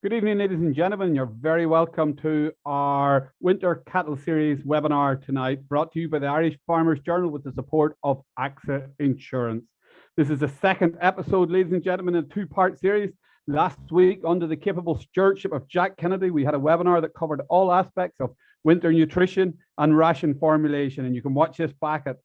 Good evening, ladies and gentlemen. You're very welcome to our Winter Cattle Series webinar tonight, brought to you by the Irish Farmers Journal with the support of AXA Insurance. This is the second episode, ladies and gentlemen, in a two-part series. Last week, under the capable stewardship of Jack Kennedy, we had a webinar that covered all aspects of winter nutrition and ration formulation. And you can watch this back at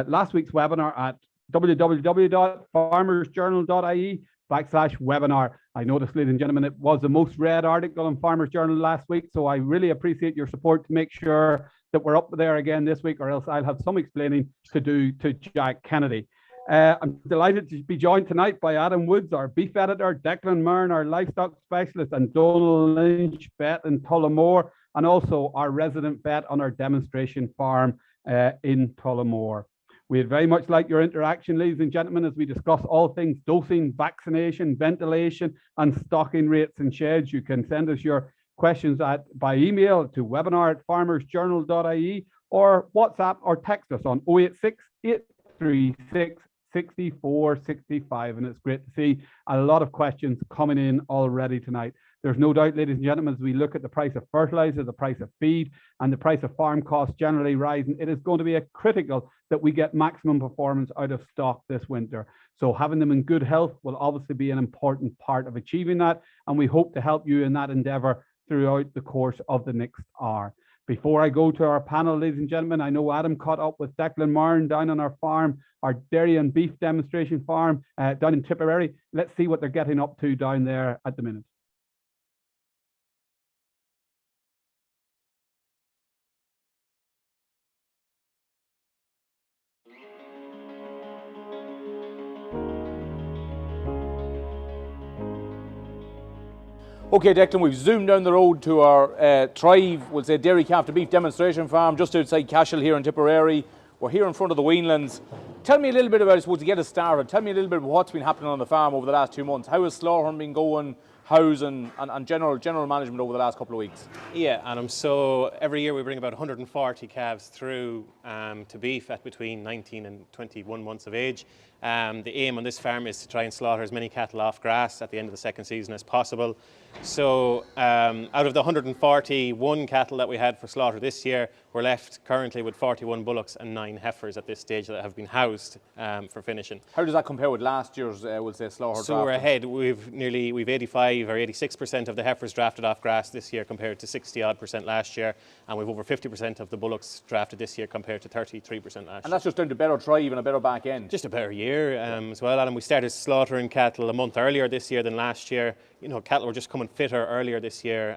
last week's webinar at www.farmersjournal.ie/webinar. I noticed, ladies and gentlemen, it was the most read article in Farmers Journal last week, so I really appreciate your support to make sure that we're up there again this week, or else I'll have some explaining to do to Jack Kennedy. I'm delighted to be joined tonight by Adam Woods, our beef editor, Declan Myrne, our livestock specialist, and Donald Lynch, vet in Tullamore, and also our resident vet on our demonstration farm in Tullamore. We'd very much like your interaction, ladies and gentlemen, as we discuss all things dosing, vaccination, ventilation, and stocking rates and sheds. You can send us your questions by email to webinar@farmersjournal.ie or WhatsApp or text us on 086 836 6465. And it's great to see a lot of questions coming in already tonight. There's no doubt, ladies and gentlemen, as we look at the price of fertilizer, the price of feed, and the price of farm costs generally rising, it is going to be critical that we get maximum performance out of stock this winter. So having them in good health will obviously be an important part of achieving that, and we hope to help you in that endeavour throughout the course of the next hour. Before I go to our panel, ladies and gentlemen, I know Adam caught up with Declan Myrne down on our farm, our dairy and beef demonstration farm down in Tipperary. Let's see what they're getting up to down there at the minute. Okay, Declan, we've zoomed down the road to our Thrive, we'll say dairy calf to beef demonstration farm just outside Cashel here in Tipperary. We're here in front of the Weanlands. Tell me a little bit about, I suppose, to get us started, tell me a little bit about what's been happening on the farm over the last 2 months. How has slaughtering been going, housing, and general management over the last couple of weeks? Yeah, Adam, so every year we bring about 140 calves through to beef at between 19 and 21 months of age. The aim on this farm is to try and slaughter as many cattle off grass at the end of the second season as possible. So out of the 141 cattle that we had for slaughter this year, we're left currently with 41 bullocks and 9 heifers at this stage that have been housed for finishing. How does that compare with last year's, we'll say, slaughter So draft? we're ahead. We've 85 or 86% of the heifers drafted off grass this year compared to 60-odd% last year, and we've over 50% of the bullocks drafted this year compared to 33% last year. And that's just down to better Thrive and a better back end? Just a better year as well, Alan. We started slaughtering cattle a month earlier this year than last year. You know, cattle were just coming fitter earlier this year.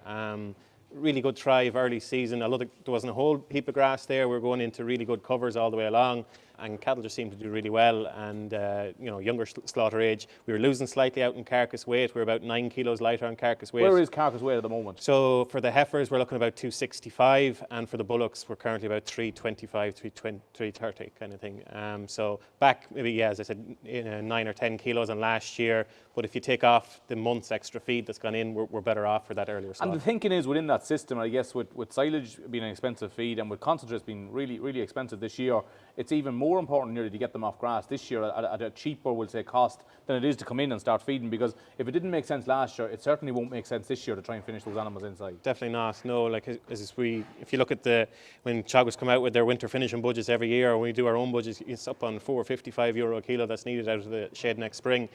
Really good Thrive early season. Although there wasn't a whole heap of grass there, we're going into really good covers all the way along, and cattle just seemed to do really well. And younger slaughter age, we were losing slightly out in Carcass Weight. We're about 9 kilos lighter on Carcass Weight. Where is Carcass Weight at the moment? So for the heifers, we're looking about 265, and for the bullocks, we're currently about 325, 330 kind of thing. So back maybe, as I said, 9 or 10 kilos on last year. But if you take off the month's extra feed that's gone in, we're better off for that earlier slaughter. And the thinking is within that system, I guess with silage being an expensive feed and with concentrates being really, really expensive this year, it's even more important nearly to get them off grass this year at a cheaper, we'll say, cost than it is to come in and start feeding, because if it didn't make sense last year, it certainly won't make sense this year to try and finish those animals inside. Definitely not. No, like if you look at when Teagasc come out with their winter finishing budgets every year, or when we do our own budgets, it's up on €4.55 a kilo that's needed out of the shed next spring.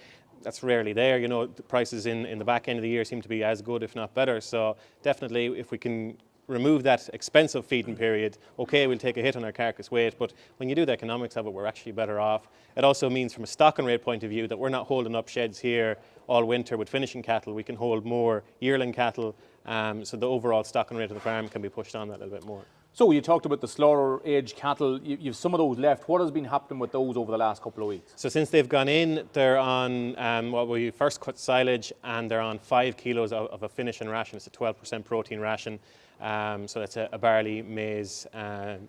That's rarely there. You know, the prices in the back end of the year seem to be as good, if not better. So definitely, if we can remove that expensive feeding period, okay, we'll take a hit on our carcass weight, but when you do the economics of it, we're actually better off. It also means from a stocking rate point of view that we're not holding up sheds here all winter with finishing cattle. We can hold more yearling cattle, so the overall stocking rate of the farm can be pushed on that a little bit more. So you talked about the slaughter age cattle. You've some of those left. What has been happening with those over the last couple of weeks? So since they've gone in, they're on what we first cut silage, and they're on 5 kilos of a finishing ration. It's a 12% protein ration. So that's a barley, maize and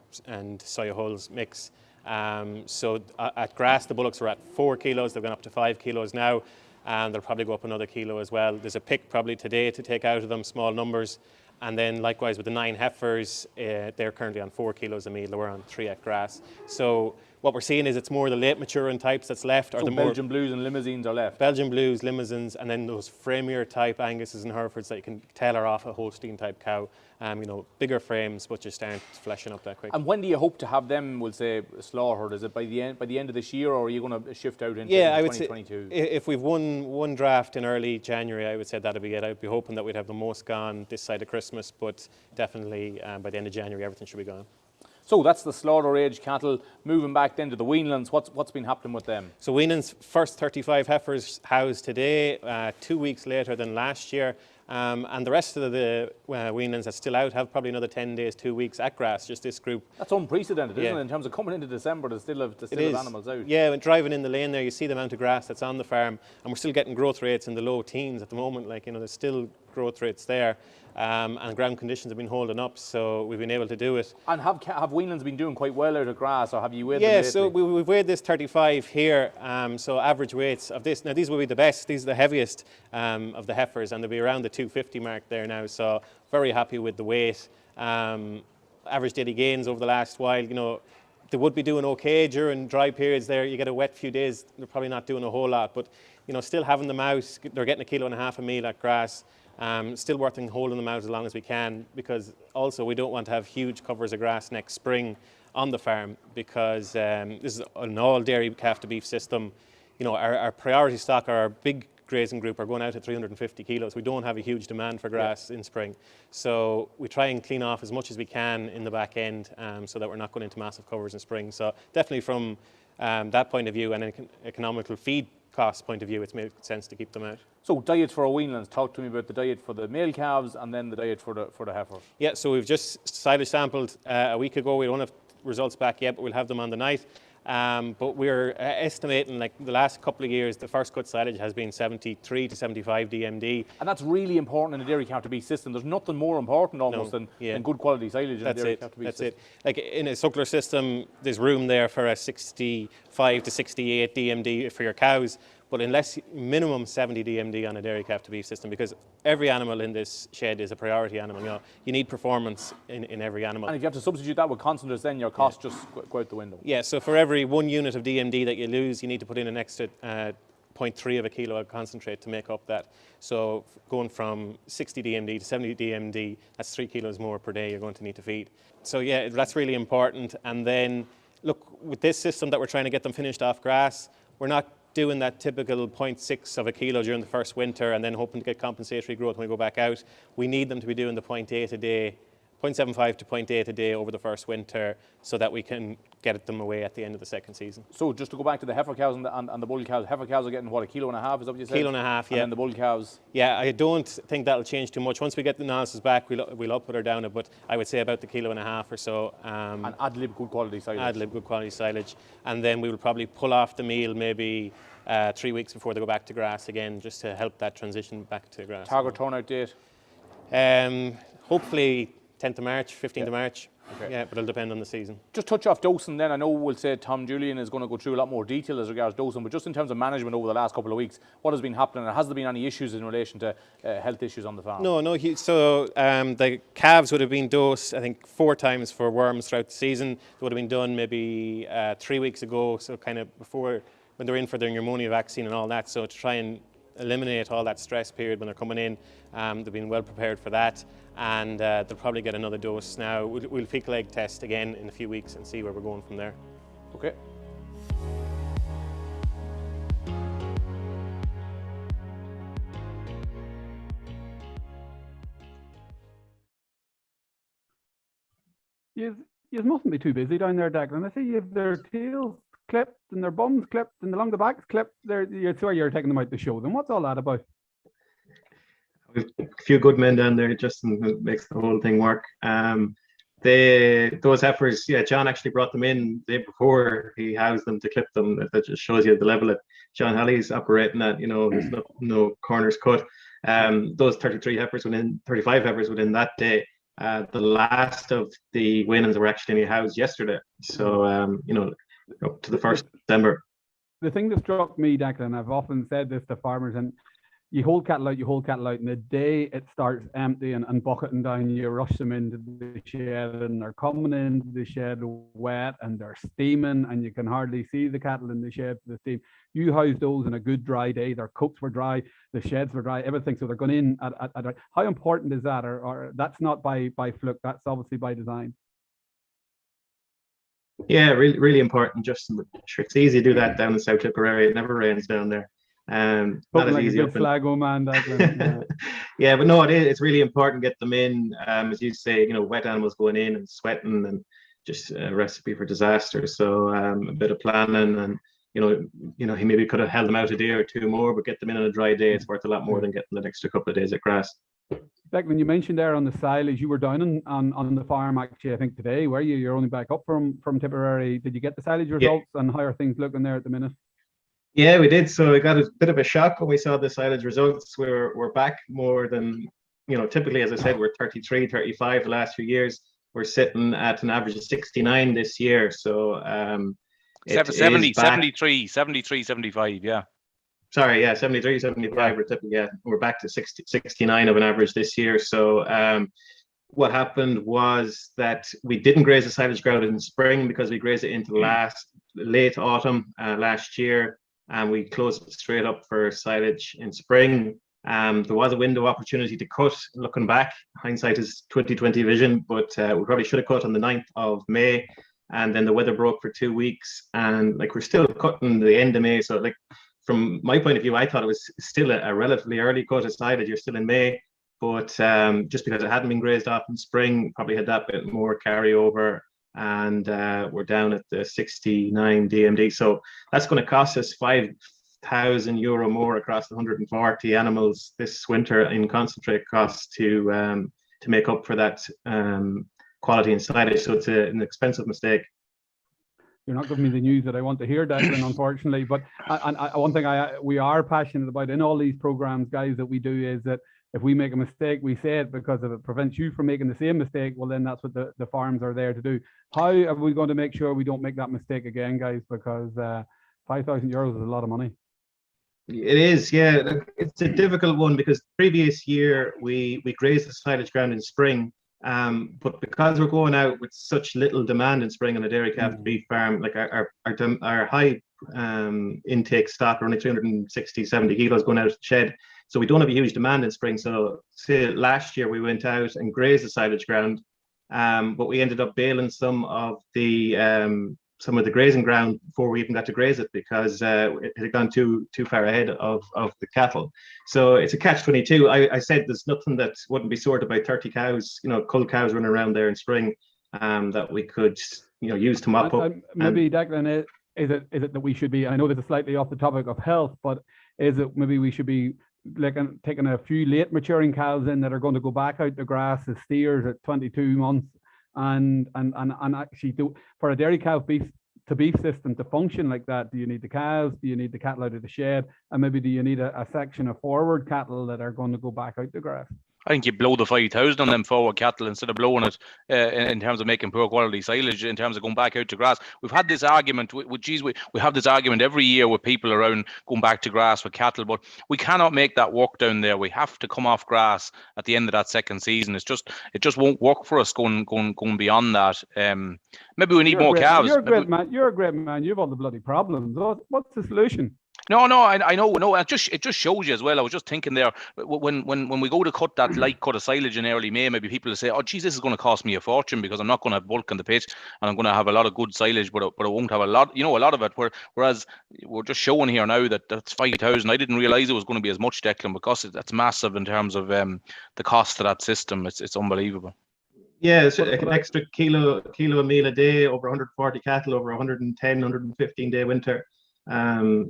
soya hulls mix. So at grass, the bullocks are at 4 kilos. They've gone up to 5 kilos now, and they'll probably go up another kilo as well. There's a pick probably today to take out of them, small numbers. And then likewise with the 9 heifers, they're currently on 4 kilos a meal. We're on 3 at grass. So what we're seeing is it's more the late maturing types that's left, or So the more Belgian Blues and Limousines are left. Belgian Blues, Limousines, and then those framier type Anguses and Herefords that you can tailor off a Holstein type cow. Bigger frames, but just aren't fleshing up that quick. And when do you hope to have them, we'll say, slaughtered? Is it by the end of this year, or are you going to shift out into I would say 2022? if we've won one draft in early January, I would say that'd be it. I'd be hoping that we'd have the most gone this side of Christmas, but definitely by the end of January, everything should be gone. So that's the slaughter age cattle. Moving back then to the weanlings, what's been happening with them? So weanlings, first 35 heifers housed today, 2 weeks later than last year. And the rest of the weanlings that's still out have probably another 10 days, 2 weeks at grass, just this group. That's unprecedented, isn't it? In terms of coming into December, to still have animals out. Yeah, when driving in the lane there, you see the amount of grass that's on the farm, and we're still getting growth rates in the low teens at the moment. There's still growth rates there, and ground conditions have been holding up, so we've been able to do it. And have weanlings been doing quite well out of grass, or have you weighed them lately? So we've weighed this 35 here, so average weights of this, now these will be the best, these are the heaviest of the heifers, and they'll be around the 250 mark there now, so very happy with the weight. Average daily gains over the last while, they would be doing okay during dry periods there. You get a wet few days, they're probably not doing a whole lot, but still having them out, they're getting 1.5 kilos of meal at grass. Still worth holding them out as long as we can, because also we don't want to have huge covers of grass next spring on the farm, because this is an all dairy calf to beef system. Our priority stock, our big grazing group, are going out at 350 kilos. We don't have a huge demand for grass in spring, so we try and clean off as much as we can in the back end, so that we're not going into massive covers in spring. So definitely from that point of view and an economical feed cost point of view, it's made sense to keep them out. So diet for our weanlings, talk to me about the diet for the male calves and then the diet for the heifers. Yeah, so we've just silage sampled a week ago. We don't have results back yet, but we'll have them on the night. But we're estimating, the last couple of years, the first cut silage has been 73 to 75 DMD. And that's really important in a dairy calf to beef system. There's nothing more important almost than good quality silage in a dairy calf to beef system. Like in a suckler system, there's room there for a 65 to 68 DMD for your cows, but unless minimum 70 DMD on a dairy calf to beef system, because every animal in this shed is a priority animal. You need performance in every animal. And if you have to substitute that with concentrates, then your costs just go out the window. Yeah, so for every 1 unit of DMD that you lose, you need to put in an extra 0.3 of a kilo of concentrate to make up that. So going from 60 DMD to 70 DMD, that's 3 kilos more per day you're going to need to feed. So yeah, that's really important. And then look, with this system that we're trying to get them finished off grass, we're not doing that typical 0.6 of a kilo during the first winter and then hoping to get compensatory growth when we go back out. We need them to be doing the 0.8 a day, 0.75 to 0.8 a day over the first winter, so that we can get them away at the end of the second season. So just to go back to the heifer cows and the bull cows, heifer cows are getting what, 1.5 kilos, is that what you said? 1.5 kilos, yeah. And then the bull cows? Yeah, I don't think that'll change too much. Once we get the analysis back, we'll up it or down it, but I would say about the 1.5 kilos or so. And ad lib good quality silage? Ad lib good quality silage. And then we will probably pull off the meal maybe 3 weeks before they go back to grass again, just to help that transition back to grass. Target turnout date? Hopefully 10th of March, 15th of March. Okay. Yeah, but it'll depend on the season. Just touch off dosing then. I know we'll say Tom Julian is going to go through a lot more detail as regards dosing, but just in terms of management over the last couple of weeks, what has been happening, and has there been any issues in relation to health issues on the farm? No. So the calves would have been dosed, I think, 4 times for worms throughout the season. They would have been done maybe 3 weeks ago, so kind of before, when they're in for their pneumonia vaccine and all that, so to try and eliminate all that stress period when they're coming in. They've been well prepared for that, and they'll probably get another dose now. We'll fecal egg test again in a few weeks and see where we're going from there. Okay. You mustn't be too busy down there, Declan. I see you have their tails clipped and their bums clipped and along the backs clipped. It's where you're taking them out to show them. What's all that about? A few good men down there, Justin, who makes the whole thing work. Those heifers, yeah, John actually brought them in the day before he housed them to clip them. That just shows you the level that John Halley's operating at. There's no corners cut. Those 35 heifers within that day. The last of the weanlings were actually housed yesterday. So up to the 1st of December. The thing that struck me, Declan, I've often said this to farmers, and you hold cattle out, and the day it starts emptying and bucketing down, you rush them into the shed, and they're coming into the shed wet, and they're steaming, and you can hardly see the cattle in the shed for the steam. You house those on a good dry day, their coats were dry, the sheds were dry, everything, so they're going in at how important is that? Or that's not by fluke, that's obviously by design. Yeah, really, really important. Just sure, it's easy to do that down in South Tipperary. It never rains down there. Not as like easy a up good Sligo man, Declan. Yeah. Yeah, but no, it's really important to get them in. As you say, wet animals going in and sweating, and just a recipe for disaster. So a bit of planning, and he maybe could have held them out a day or two more, but get them in on a dry day. It's worth a lot more than getting that extra couple of days of grass. Declan, you mentioned there on the silage, you were down on the farm actually, I think today, were you? You're only back up from Tipperary. Did you get the silage results, and how are things looking there at the minute? Yeah, we did. So we got a bit of a shock when we saw the silage results. We're back more than, typically, as I said, we're 33, 35 the last few years. We're sitting at an average of 69 this year. So 73, 75, yeah. Sorry, yeah, 73, 75. We're back to 69 of an average this year. So what happened was that we didn't graze the silage ground in spring because we grazed it into late autumn last year, and we closed it straight up for silage in spring. There was a window opportunity to cut. Looking back, hindsight is 20/20 vision, but we probably should have cut on the 9th of May, and then the weather broke for 2 weeks, and we're still cutting the end of May. So from my point of view, I thought it was still a relatively early cut of silage. You're still in May, but just because it hadn't been grazed off in spring, probably had that bit more carryover, and we're down at the 69 DMD. So that's going to cost us €5,000 more across the 140 animals this winter in concentrate costs to make up for that quality in silage. So it's an expensive mistake. You're not giving me the news that I want to hear, Declan, unfortunately. But one thing we are passionate about in all these programs, guys, that we do is that if we make a mistake, we say it, because if it prevents you from making the same mistake, well, then that's what the farms are there to do. How are we going to make sure we don't make that mistake again, guys? Because €5,000 is a lot of money. It is, yeah. It's a difficult one because previous year we grazed the silage ground in spring, but because we're going out with such little demand in spring on a dairy calf beef farm, like our high intake stock are only 360, 70 kilos going out of the shed. So we don't have a huge demand in spring. So say last year we went out and grazed the silage ground, but we ended up baling some of the grazing ground before we even got to graze it, because it had gone too far ahead of the cattle. So it's a catch-22. I said there's nothing that wouldn't be sorted by 30 cows, cull cows running around there in spring, that we could use to mop up. Maybe, Declan, is it that we should be, I know this is slightly off the topic of health, but is it maybe we should be taking a few late maturing cows in that are going to go back out the grass as steers at 22 months, and actually do, for a dairy cow beef system to function like that, do you need the cows, do you need the cattle out of the shed, and maybe do you need a section of forward cattle that are going to go back out the grass? I think you blow the 5,000 on them forward cattle instead of blowing it in terms of making poor quality silage, in terms of going back out to grass. We've had this argument we have this argument every year with people around going back to grass with cattle, but we cannot make that work down there. We have to come off grass at the end of that second season. It just won't work for us going beyond that. Maybe we need more calves. You're a great man. You have all the bloody problems. What's the solution? No, I know. No, it just shows you as well. I was just thinking there, when we go to cut that light cut of silage in early May, maybe people will say, "Oh, geez, this is going to cost me a fortune because I'm not going to have bulk in the pit, and I'm going to have a lot of good silage, but I won't have a lot of it." Whereas we're just showing here now that that's 5,000. I didn't realize it was going to be as much, Declan, because that's massive in terms of the cost of that system. It's unbelievable. Yeah, it's an extra kilo a meal a day over 140 cattle over 110, 115 day winter.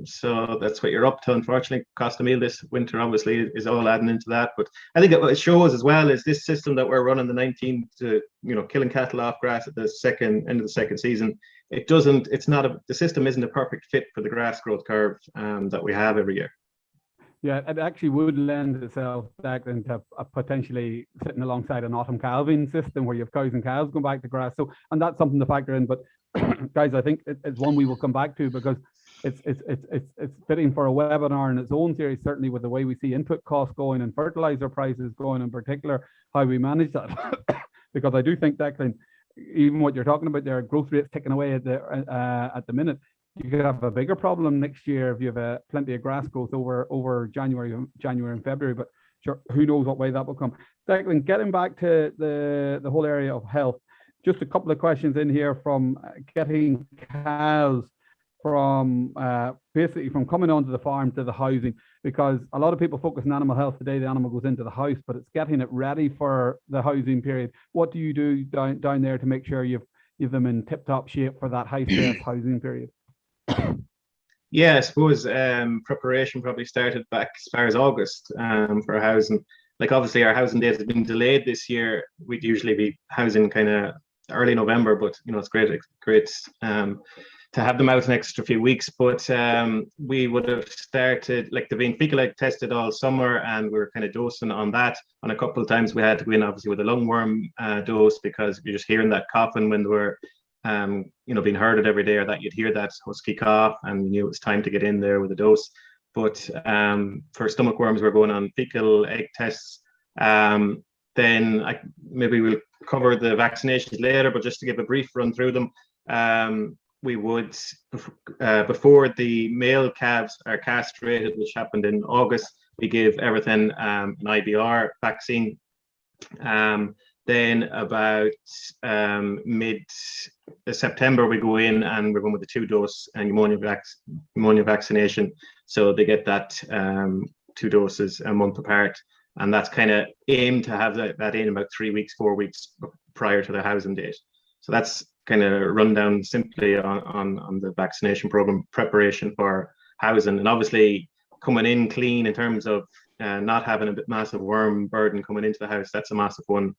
So that's what you're up to. Unfortunately, cost of meal this winter obviously is all adding into that. But I think what it shows as well is this system that we're running, the 19 to killing cattle off grass at the end of the second season. The system isn't a perfect fit for the grass growth curve that we have every year. Yeah, it actually would lend itself back into potentially sitting alongside an autumn calving system where you have cows and calves going back to grass. So, and that's something to factor in. But guys, I think it's one we will come back to, because it's fitting for a webinar in its own series, certainly with the way we see input costs going and fertilizer prices going in particular, how we manage that. Because I do think, Declan, even what you're talking about there, growth rates ticking away at the minute, you could have a bigger problem next year if you have plenty of grass growth over January and February. But sure, who knows what way that will come. Declan, getting back to the whole area of health, just a couple of questions in here from getting calves from basically from coming onto the farm to the housing, because a lot of people focus on animal health today. The animal goes into the house, but it's getting it ready for the housing period. What do you do down there to make sure you've them in tip-top shape for that high stress housing period? Yeah, I suppose preparation probably started back as far as August for housing. Like obviously our housing date has been delayed this year. We'd usually be housing kind of early November, but you know, it's great to have them out an extra few weeks. But we would have started, like they've been fecal egg tested all summer, and we were kind of dosing on that. On a couple of times we had to go in obviously with a lungworm dose, because you're just hearing that coughing when they were you know, being herded every day, or that you'd hear that husky cough and you knew it was time to get in there with a dose. But for stomach worms, we're going on fecal egg tests. Then maybe we'll cover the vaccinations later, but just to give a brief run through them, we would, before the male calves are castrated, which happened in August, we give everything an IBR vaccine. Then about mid-September, we go in and we're going with the 2-dose pneumonia vaccination. So they get that 2 doses a month apart. And that's kind of aimed to have that in about 3 weeks, 4 weeks prior to the housing date. So that's kind of rundown simply on the vaccination program preparation for housing. And obviously coming in clean in terms of not having a massive worm burden coming into the house, that's a massive one,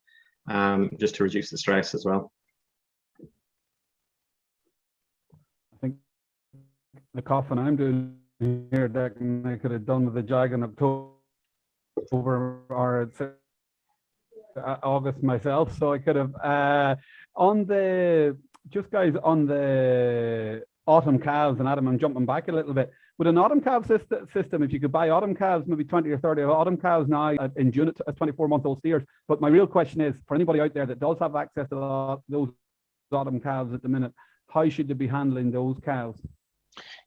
just to reduce the stress as well. I think the coughing I'm doing here, that I could have done with the jag in October or August myself, so I could have on the autumn calves. And Adam, I'm jumping back a little bit. With an autumn calf system, if you could buy autumn calves, maybe 20 or 30 autumn calves now in June at 24-month-old steers. But my real question is, for anybody out there that does have access to those autumn calves at the minute, how should they be handling those calves?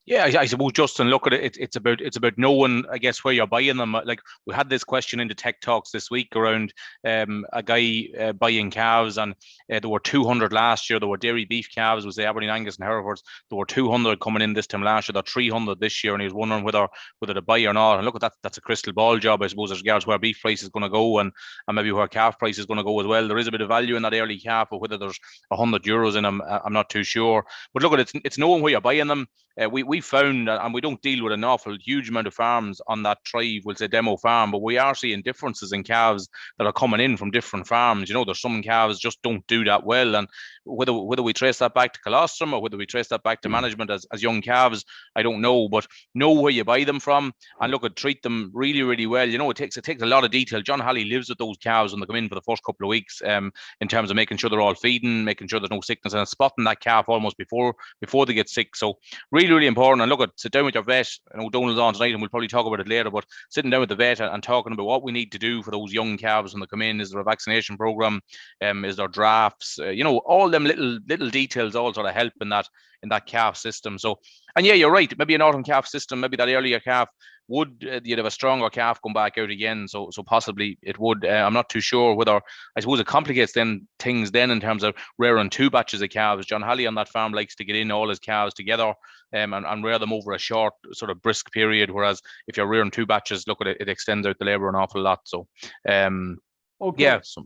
Yeah, I suppose, Justin, look at it. It's about knowing, I guess, where you're buying them. Like we had this question in the Tech Talks this week around a guy buying calves, and there were 200 last year. There were dairy beef calves, was the Aberdeen Angus and Herefords. There were 200 coming in this time last year. There are 300 this year, and he was wondering whether to buy or not. And look at that, that's a crystal ball job, I suppose, as regards where beef price is going to go, and maybe where calf price is going to go as well. There is a bit of value in that early calf, but whether there's €100 in them, I'm not too sure. But look at it's knowing where you're buying them. We found, and we don't deal with an awful huge amount of farms on that Thrive, we'll say demo farm, but we are seeing differences in calves that are coming in from different farms. You know, there's some calves just don't do that well, and whether we trace that back to colostrum or whether we trace that back to management as young calves, I don't know. But know where you buy them from, and look at treat them really, really well. You know, it takes a lot of detail. John Halley lives with those calves when they come in for the first couple of weeks, in terms of making sure they're all feeding, making sure there's no sickness, and spotting that calf almost before they get sick. So really, really important. And look at, sit down with your vet. I know Donald's on tonight and we'll probably talk about it later, but sitting down with the vet and talking about what we need to do for those young calves when they come in. Is there a vaccination program? Is there drafts? You know, all them little details all sort of help in that calf system. So, and yeah, you're right, maybe an autumn calf system, maybe that earlier calf would you'd have a stronger calf come back out again, so possibly it would. I'm not too sure whether, I suppose it complicates things in terms of rearing 2 batches of calves. John Halley on that farm likes to get in all his calves together and rear them over a short sort of brisk period, whereas if you're rearing 2 batches, look at it extends out the labour an awful lot. So okay. Yeah, so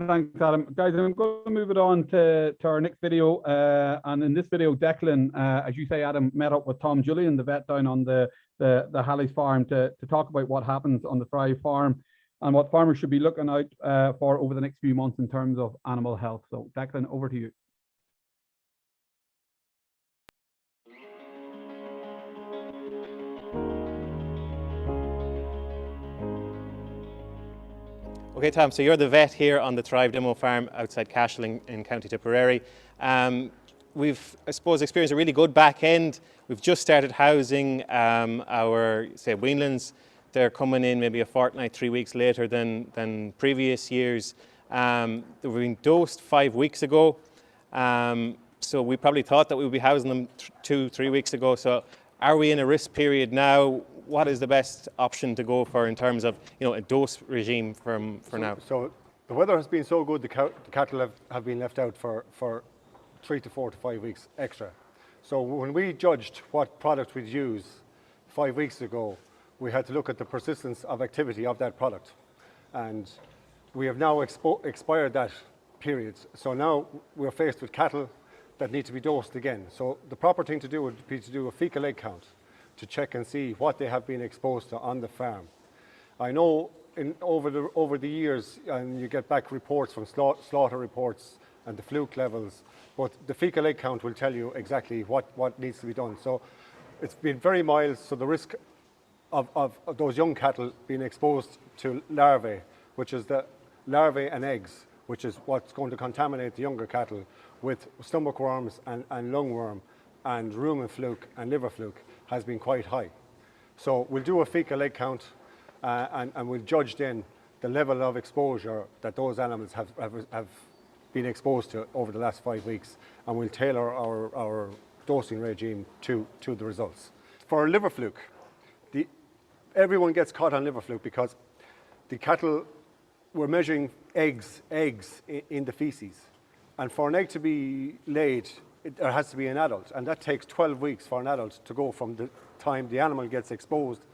thanks, Adam. Guys, I'm going to move it on to our next video. And in this video, Declan, as you say, Adam, met up with Tom Julian, the vet down on the Halley's farm, to talk about what happens on the Thrive farm and what farmers should be looking out for over the next few months in terms of animal health. So, Declan, over to you. Okay, Tom, so you're the vet here on the Thrive demo farm outside Cashel in County Tipperary. we've, I suppose, experienced a really good back end. We've just started housing our, say, weanlings. They're coming in maybe a fortnight, 3 weeks later than previous years. They were being dosed 5 weeks ago. So we probably thought that we would be housing them 2-3 weeks ago. So are we in a risk period now? What is the best option to go for in terms of, you know, a dose regime for now? So the weather has been so good, the cattle have been left out for 3 to 4 to 5 weeks extra. So when we judged what product we'd use 5 weeks ago, we had to look at the persistence of activity of that product. And we have now expired that period. So now we're faced with cattle that need to be dosed again. So the proper thing to do would be to do a fecal egg count to check and see what they have been exposed to on the farm. I know over the years, and you get back reports from slaughter reports and the Fluke levels, but the fecal egg count will tell you exactly what needs to be done. So it's been very mild, so the risk of those young cattle being exposed to larvae, which is the larvae and eggs, which is what's going to contaminate the younger cattle with stomach worms and lungworm and rumen fluke and liver fluke, has been quite high. So we'll do a fecal egg count and we'll judge then the level of exposure that those animals have been exposed to over the last 5 weeks, and we'll tailor our dosing regime to the results. For liver fluke, everyone gets caught on liver fluke because the cattle were measuring eggs in the feces, and for an egg to be laid, there has to be an adult, and that takes 12 weeks for an adult to go from the time the animal gets exposed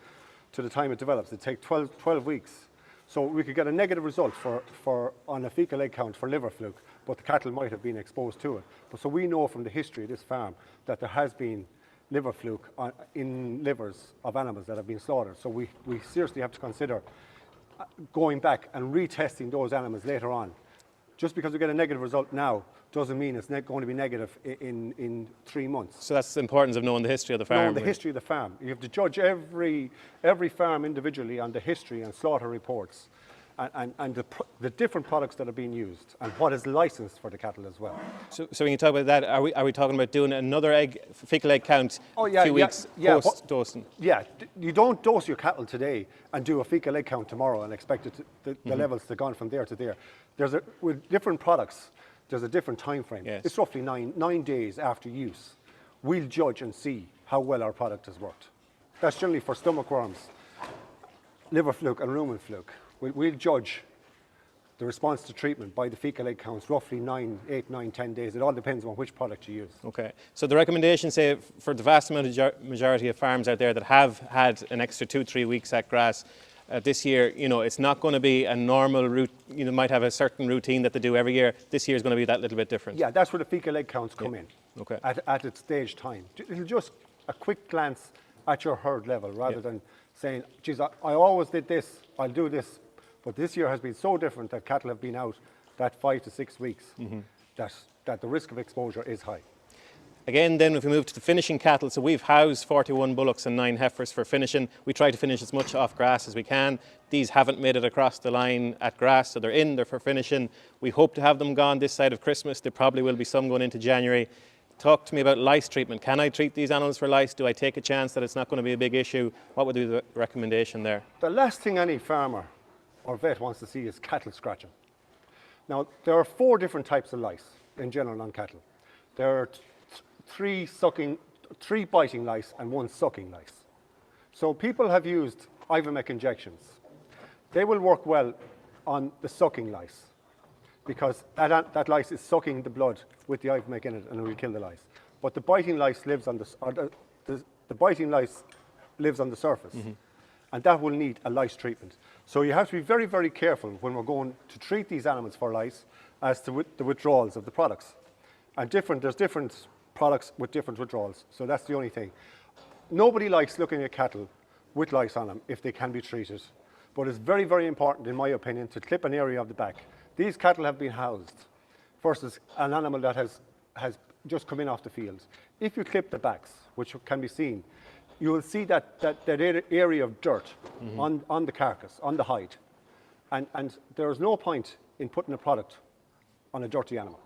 to the time it develops. It takes 12 weeks. So we could get a negative result on a fecal egg count for liver fluke, but the cattle might have been exposed to it. But so we know from the history of this farm that there has been liver fluke in livers of animals that have been slaughtered. So we seriously have to consider going back and retesting those animals later on. Just because we get a negative result now doesn't mean it's going to be negative in 3 months. So that's the importance of knowing the history of the farm. Knowing the history of the farm. You have to judge every farm individually on the history and slaughter reports and the different products that are being used and what is licensed for the cattle as well. So when you talk about that, are we talking about doing another fecal egg count a few weeks post-dosing? Yeah, you don't dose your cattle today and do a fecal egg count tomorrow and expect the levels to go from there to there. With different products, there's a different time frame. Yes. It's roughly nine days after use. We'll judge and see how well our product has worked. That's generally for stomach worms, liver fluke and rumen fluke. We'll judge the response to treatment by the fecal egg counts, roughly 8, 9, 10 days. It all depends on which product you use. Okay. So the recommendation, say, for the vast majority of farms out there that have had an extra 2-3 weeks at grass this year, you know, it's not going to be a normal route. You know, might have a certain routine that they do every year. This year is going to be that little bit different. Yeah, that's where the fecal egg counts come in. Okay. At its stage time. It'll just a quick glance at your herd level rather than saying, geez, I always did this, I'll do this. But this year has been so different that cattle have been out that 5 to 6 weeks that the risk of exposure is high. Again, then if we move to the finishing cattle, so we've housed 41 bullocks and 9 heifers for finishing. We try to finish as much off grass as we can. These haven't made it across the line at grass, so they're for finishing. We hope to have them gone this side of Christmas. There probably will be some going into January. Talk to me about lice treatment. Can I treat these animals for lice? Do I take a chance that it's not going to be a big issue? What would be the recommendation there? The last thing any farmer or vet wants to see is cattle scratching. Now, there are 4 different types of lice in general on cattle. There are 3 biting lice and 1 sucking lice. So people have used Ivomec injections. They will work well on the sucking lice because that lice is sucking the blood with the Ivomec in it and it will kill the lice. But the biting lice lives on the biting lice lives on the surface. And that will need a lice treatment. So you have to be very, very careful when we're going to treat these animals for lice as to the withdrawals of the products. And there's different products with different withdrawals. So that's the only thing. Nobody likes looking at cattle with lice on them if they can be treated. But it's very, very important, in my opinion, to clip an area of the back. These cattle have been housed versus an animal that has just come in off the field. If you clip the backs, which can be seen, you will see that area of dirt on the carcass, on the hide. And there is no point in putting a product on a dirty animal,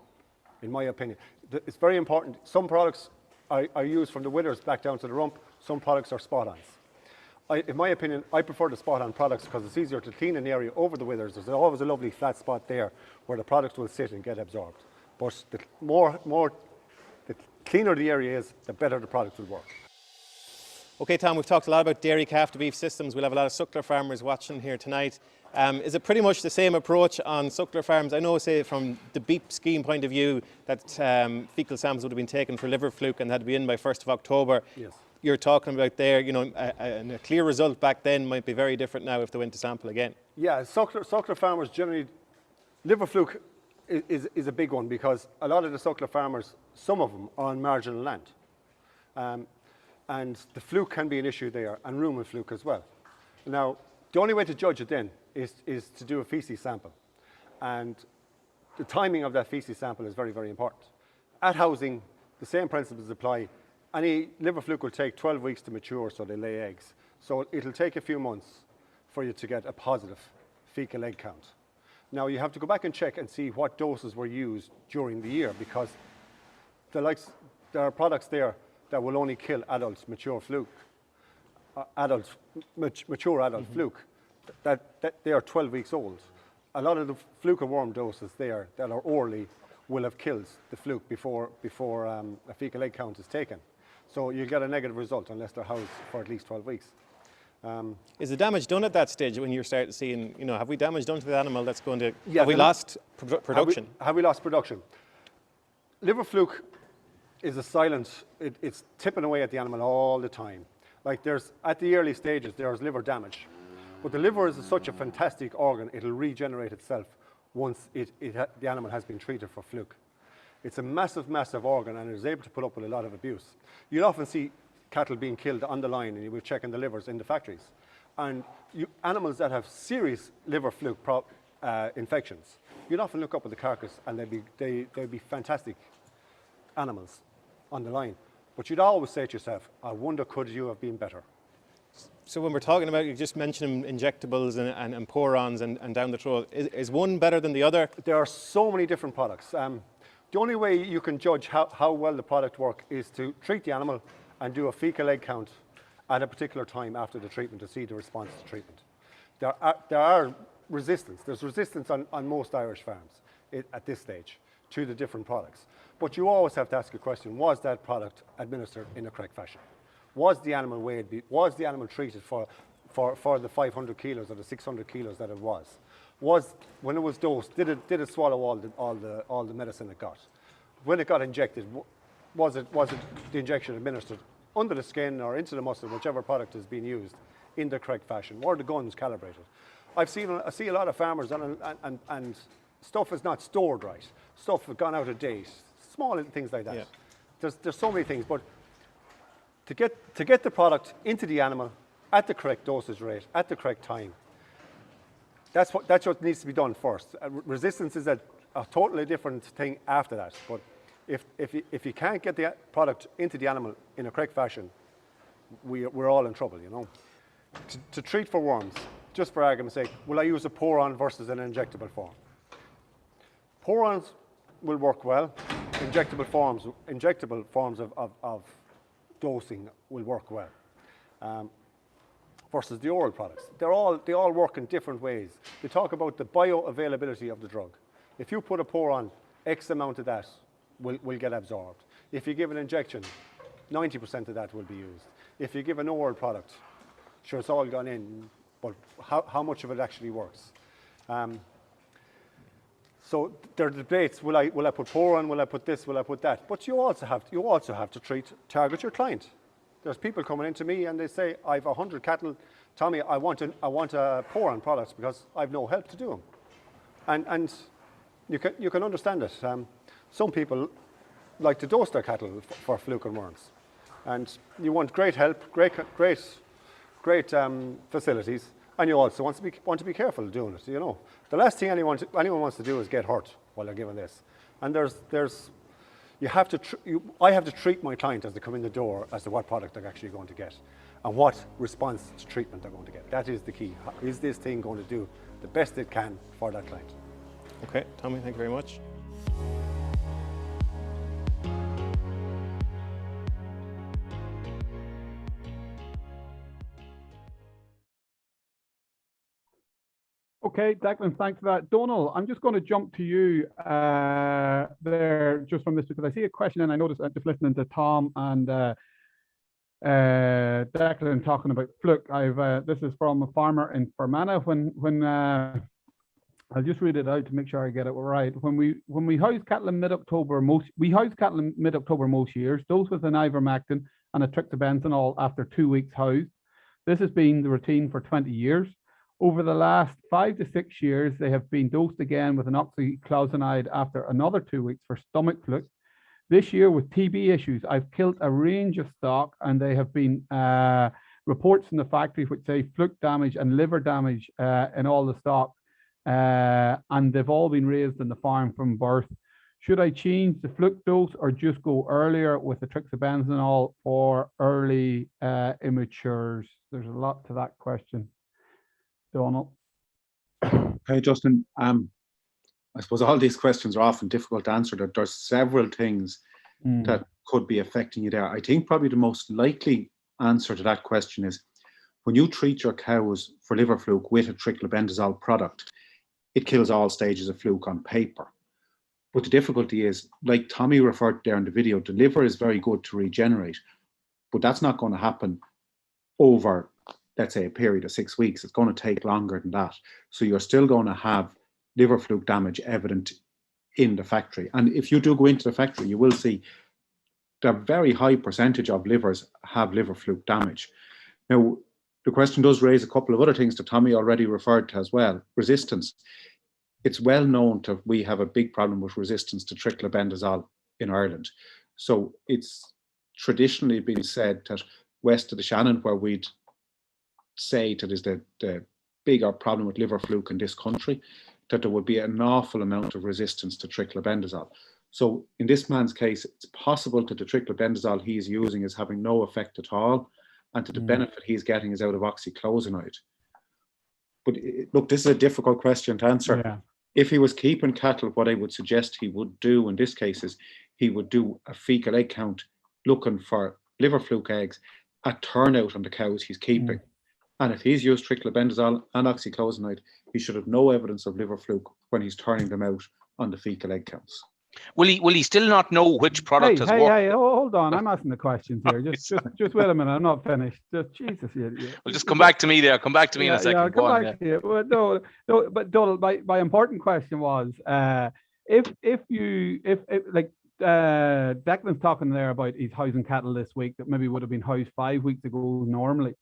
in my opinion. it's very important. Some products are used from the withers back down to the rump. Some products are spot-ons. In my opinion, I prefer the spot-on products because it's easier to clean an area over the withers. There's always a lovely flat spot there where the product will sit and get absorbed. But the cleaner the area is, the better the product will work. Okay, Tom, we've talked a lot about dairy calf to beef systems. We'll have a lot of suckler farmers watching here tonight. Is it pretty much the same approach on suckler farms? I know, say, from the beef scheme point of view, that fecal samples would have been taken for liver fluke and had to be in by 1st of October. Yes. You're talking about there, you know, a clear result back then might be very different now if they went to sample again. Yeah, suckler farmers generally, liver fluke is a big one because a lot of the suckler farmers, some of them are on marginal land. And the fluke can be an issue there, and rumen fluke as well. Now, the only way to judge it then is to do a feces sample. And the timing of that feces sample is very, very important. At housing, the same principles apply. Any liver fluke will take 12 weeks to mature, so they lay eggs. So it'll take a few months for you to get a positive fecal egg count. Now, you have to go back and check and see what doses were used during the year, because there are products there that will only kill adult mature fluke, mature adult fluke, that they are 12 weeks old. A lot of the fluke and worm doses there that are orally will have killed the fluke before a fecal egg count is taken. So you get a negative result unless they're housed for at least 12 weeks. Is the damage done at that stage when you're starting seeing, you know, have we damage done to the animal that's going to, Yeah, have we lost production? Have we lost production? Liver fluke is a silent, it's tipping away at the animal all the time. Like at the early stages, there's liver damage. But the liver is such a fantastic organ, it'll regenerate itself once the animal has been treated for fluke. It's a massive, massive organ, and it is able to put up with a lot of abuse. You'll often see cattle being killed on the line, and you will check in the livers in the factories. And animals that have serious liver fluke infections, you'll often look up at the carcass, and they'd be fantastic animals on the line. But you'd always say to yourself, I wonder, could you have been better? So when we're talking about, you just mentioned injectables and pour-ons and down the throat, is one better than the other? There are so many different products. The only way you can judge how well the product works is to treat the animal and do a fecal egg count at a particular time after the treatment to see the response to treatment. There are resistance. There's resistance on most Irish farms at this stage to the different products. But you always have to ask a question, was that product administered in a correct fashion? Was the animal weighed? Was the animal treated for the 500 kilos or the 600 kilos that it was? When it was dosed, did it swallow all the medicine it got? When it got injected, was the injection administered under the skin or into the muscle, whichever product is being used, in the correct fashion? Were the guns calibrated? I see a lot of farmers and stuff is not stored right. Stuff has gone out of date. Small little things like that. Yeah. There's so many things, but to get the product into the animal at the correct dosage rate, at the correct time, that's what needs to be done first. Resistance is a totally different thing after that. But if you can't get the product into the animal in a correct fashion, we're all in trouble, you know. To treat for worms, just for argument's sake, will I use a pour-on versus an injectable form? Pour-ons will work well. Injectable forms of dosing will work well. Versus the oral products. They all work in different ways. They talk about the bioavailability of the drug. If you put a pour-on, X amount of that will get absorbed. If you give an injection, 90% of that will be used. If you give an oral product, sure, it's all gone in, but how much of it actually works? So there are debates, will I put pour-on, will I put this, will I put that? But you also have to target your client. There's people coming in to me and they say, I've 100 cattle, Tommy, I want a pour-on product because I've no help to do them. And you can understand it. Some people like to dose their cattle for fluke and worms. And you want great help, great facilities, and you also want to be careful doing it, you know. The last thing anyone wants to do is get hurt while they're giving this. And I have to treat my client as they come in the door as to what product they're actually going to get and what response to treatment they're going to get. That is the key. Is this thing going to do the best it can for that client? Okay, Tommy, thank you very much. Okay, Declan, thanks for that. Donal, I'm just going to jump to you there just from this because I see a question and I noticed just listening to Tom and Declan talking about Fluke. This is from a farmer in Fermanagh. When I'll just read it out to make sure I get it right. When we house cattle in mid-October, most years. Those with an ivermectin and a trichlorobenzal after 2 weeks housed. This has been the routine for 20 years. Over the last 5 to 6 years, they have been dosed again with an oxyclosinide after another 2 weeks for stomach fluke. This year, with TB issues, I've killed a range of stock, and they have been reports from the factory which say fluke damage and liver damage in all the stock, and they've all been raised in the farm from birth. Should I change the fluke dose or just go earlier with the trichlorobenzal for early immatures? There's a lot to that question. Donal. Hey, Justin. I suppose all these questions are often difficult to answer. There's several things that could be affecting you there. I think probably the most likely answer to that question is when you treat your cows for liver fluke with a trichlorobenzal product, it kills all stages of fluke on paper. But the difficulty is, like Tommy referred there in the video, the liver is very good to regenerate, but that's not going to happen over, let's say, a period of 6 weeks. It's going to take longer than that. So you're still going to have liver fluke damage evident in the factory. And if you do go into the factory, you will see that a very high percentage of livers have liver fluke damage. Now, the question does raise a couple of other things that Tommy already referred to as well. Resistance. It's well known that we have a big problem with resistance to trichlorobenzal in Ireland. So it's traditionally been said that west of the Shannon, where we'd say that is the bigger problem with liver fluke in this country, that there would be an awful amount of resistance to trichlorobenzal. So in this man's case, it's possible that the trichlorobenzal he's using is having no effect at all, and that the benefit he's getting is out of oxyclosinide. But look, this is a difficult question to answer. Yeah. If he was keeping cattle, what I would suggest he would do in this case is he would do a fecal egg count looking for liver fluke eggs at turnout on the cows he's keeping. And if he's used trichlorobenzal and oxyclosinide, he should have no evidence of liver fluke when he's turning them out on the fecal egg counts. Will he still not know which product has worked? Hey, hold on. I'm asking the questions here. Just wait a minute. I'm not finished. Jesus. Well, just come back to me there. Come back to me in a second. Yeah, come back to you. Well, no, but Donald, my important question was, if Declan's talking there about he's housing cattle this week that maybe would have been housed 5 weeks ago normally.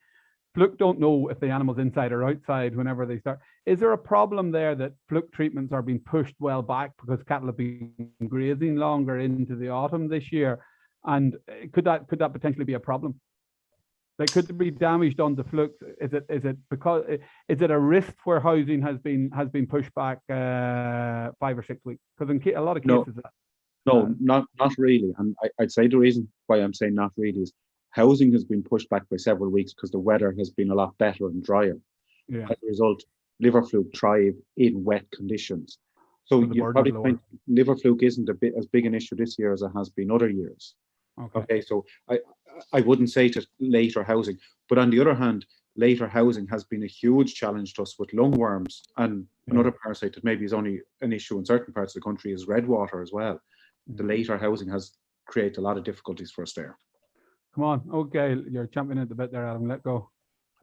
Fluke don't know if the animal's inside or outside whenever they start. Is there a problem there that fluke treatments are being pushed well back because cattle have been grazing longer into the autumn this year? And could that potentially be a problem? Like, could there be damage on the fluke? Is it a risk where housing has been pushed back 5 or 6 weeks? Because in a lot of cases, no, not really. And I'd say the reason why I'm saying not really is housing has been pushed back by several weeks because the weather has been a lot better and drier. Yeah. As a result, liver fluke thrive in wet conditions. So you probably find liver fluke isn't as big an issue this year as it has been other years. Okay, so I wouldn't say to later housing, but on the other hand, later housing has been a huge challenge to us with lungworms, and another parasite that maybe is only an issue in certain parts of the country is redwater as well. The later housing has created a lot of difficulties for us there. Come on. Okay, you're championing the bit there, Adam. Let go.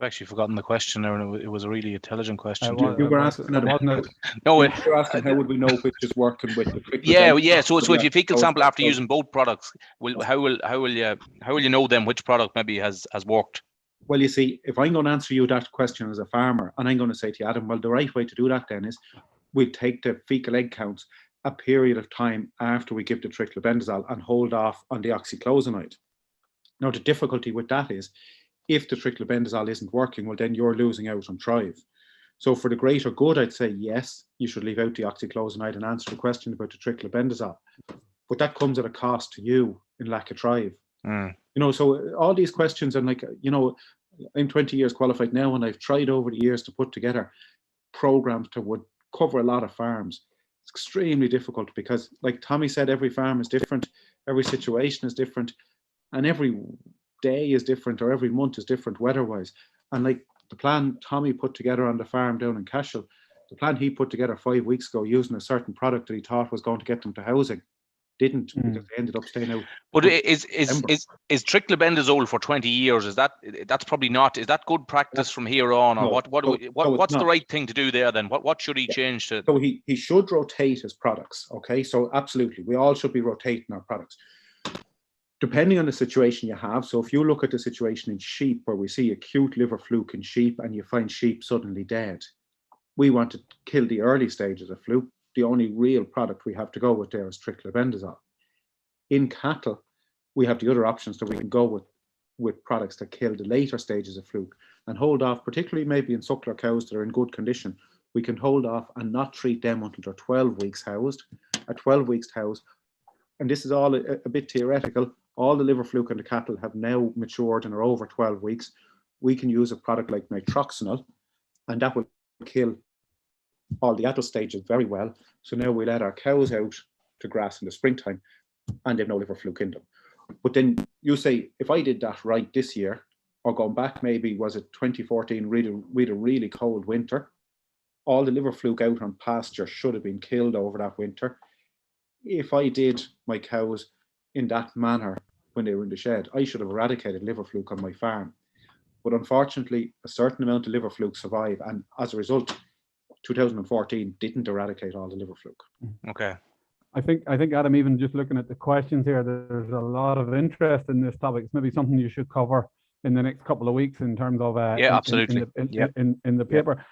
I've actually forgotten the question there, and it was a really intelligent question. You were asking that, wasn't it? No, you're asking how would we know which is working with the yeah. So if you fecal sample after using both products, how will you know then which product maybe has worked? Well, you see, if I'm going to answer you that question as a farmer, and I'm going to say to you, Adam, well, the right way to do that then is we take the fecal egg counts a period of time after we give the trichlorobenzal and hold off on the oxyclosinide. Now, the difficulty with that is if the trichlorobenzal isn't working, well, then you're losing out on thrive. So for the greater good, I'd say, yes, you should leave out the oxyclosinide and answer the question about the trichlorobenzal. But that comes at a cost to you in lack of thrive. So all these questions, and I'm 20 years qualified now, and I've tried over the years to put together programs that would cover a lot of farms. It's extremely difficult because, like Tommy said, every farm is different, every situation is different, and every day is different, or every month is different weather-wise. And like the plan Tommy put together on the farm down in Cashel, The plan he put together 5 weeks ago using a certain product that he thought was going to get them to housing didn't, because they ended up staying out. But is trichlorobenzal for 20 years? That's probably not? Is that good practice from here on? Or what's the right thing to do there then? What should he change to? So he should rotate his products. Okay, so absolutely, we all should be rotating our products depending on the situation you have. So if you look at the situation in sheep where we see acute liver fluke in sheep and you find sheep suddenly dead, we want to kill the early stages of fluke. The only real product we have to go with there is trichlorobenzal. In cattle, we have the other options that we can go with products that kill the later stages of fluke and hold off, particularly maybe in suckler cows that are in good condition. We can hold off and not treat them until they're 12 weeks housed. At 12 weeks housed, and this is all a bit theoretical, all the liver fluke in the cattle have now matured and are over 12 weeks. We can use a product like nitroxinol, and that will kill all the adult stages very well. So now we let our cows out to grass in the springtime and they've no liver fluke in them. But then you say, if I did that right this year, or going back maybe, was it 2014, we had a really cold winter, all the liver fluke out on pasture should have been killed over that winter. If I did my cows in that manner when they were in the shed, I should have eradicated liver fluke on my farm. But unfortunately, a certain amount of liver fluke survive, and as a result, 2014 didn't eradicate all the liver fluke. Okay. I think Adam, even just looking at the questions here, there's a lot of interest in this topic. It's maybe something you should cover in the next couple of weeks in terms of absolutely in the paper.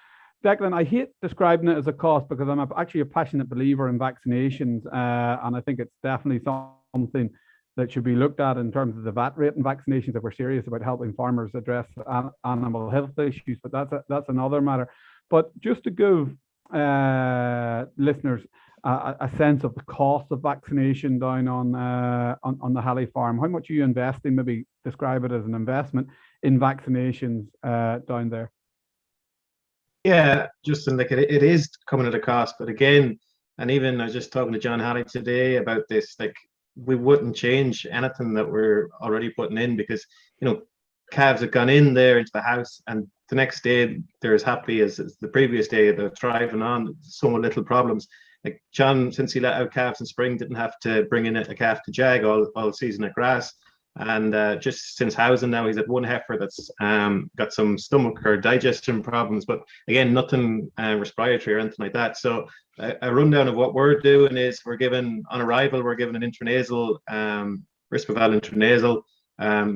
Declan, I hate describing it as a cost because I'm actually a passionate believer in vaccinations, and I think it's definitely something that should be looked at in terms of the VAT rate and vaccinations if we're serious about helping farmers address animal health issues. But that's another matter. But just to give listeners a sense of the cost of vaccination down on the Halley farm, how much are you investing? Maybe describe it as an investment in vaccinations down there. Yeah, Justin, like it is coming at a cost, but again, and even I was just talking to John Halley today about this, like we wouldn't change anything that we're already putting in because, calves have gone in there into the house and the next day they're as happy as the previous day. They're thriving on, so little problems. Like John, since he let out calves in spring, didn't have to bring in a calf to jag all season at grass. And just since housing now, he's at one heifer that's got some stomach or digestion problems, but again, nothing respiratory or anything like that. So a rundown of what we're doing is we're given, on arrival, we're given an intranasal, Risperdal intranasal,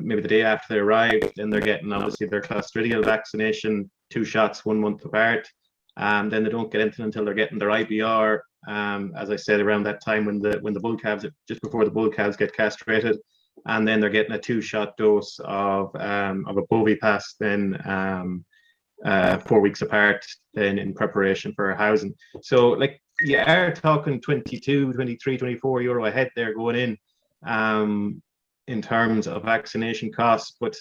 maybe the day after they arrive. Then they're getting obviously their Clostridial vaccination, 2 shots 1 month apart. Then they don't get anything until they're getting their IBR, as I said, around that time when the bull calves, just before the bull calves get castrated. And then they're getting a 2-shot dose of a Bovipass then 4 weeks apart then in preparation for housing. So like you are talking 22, 23, 24 euro a head there going in terms of vaccination costs. But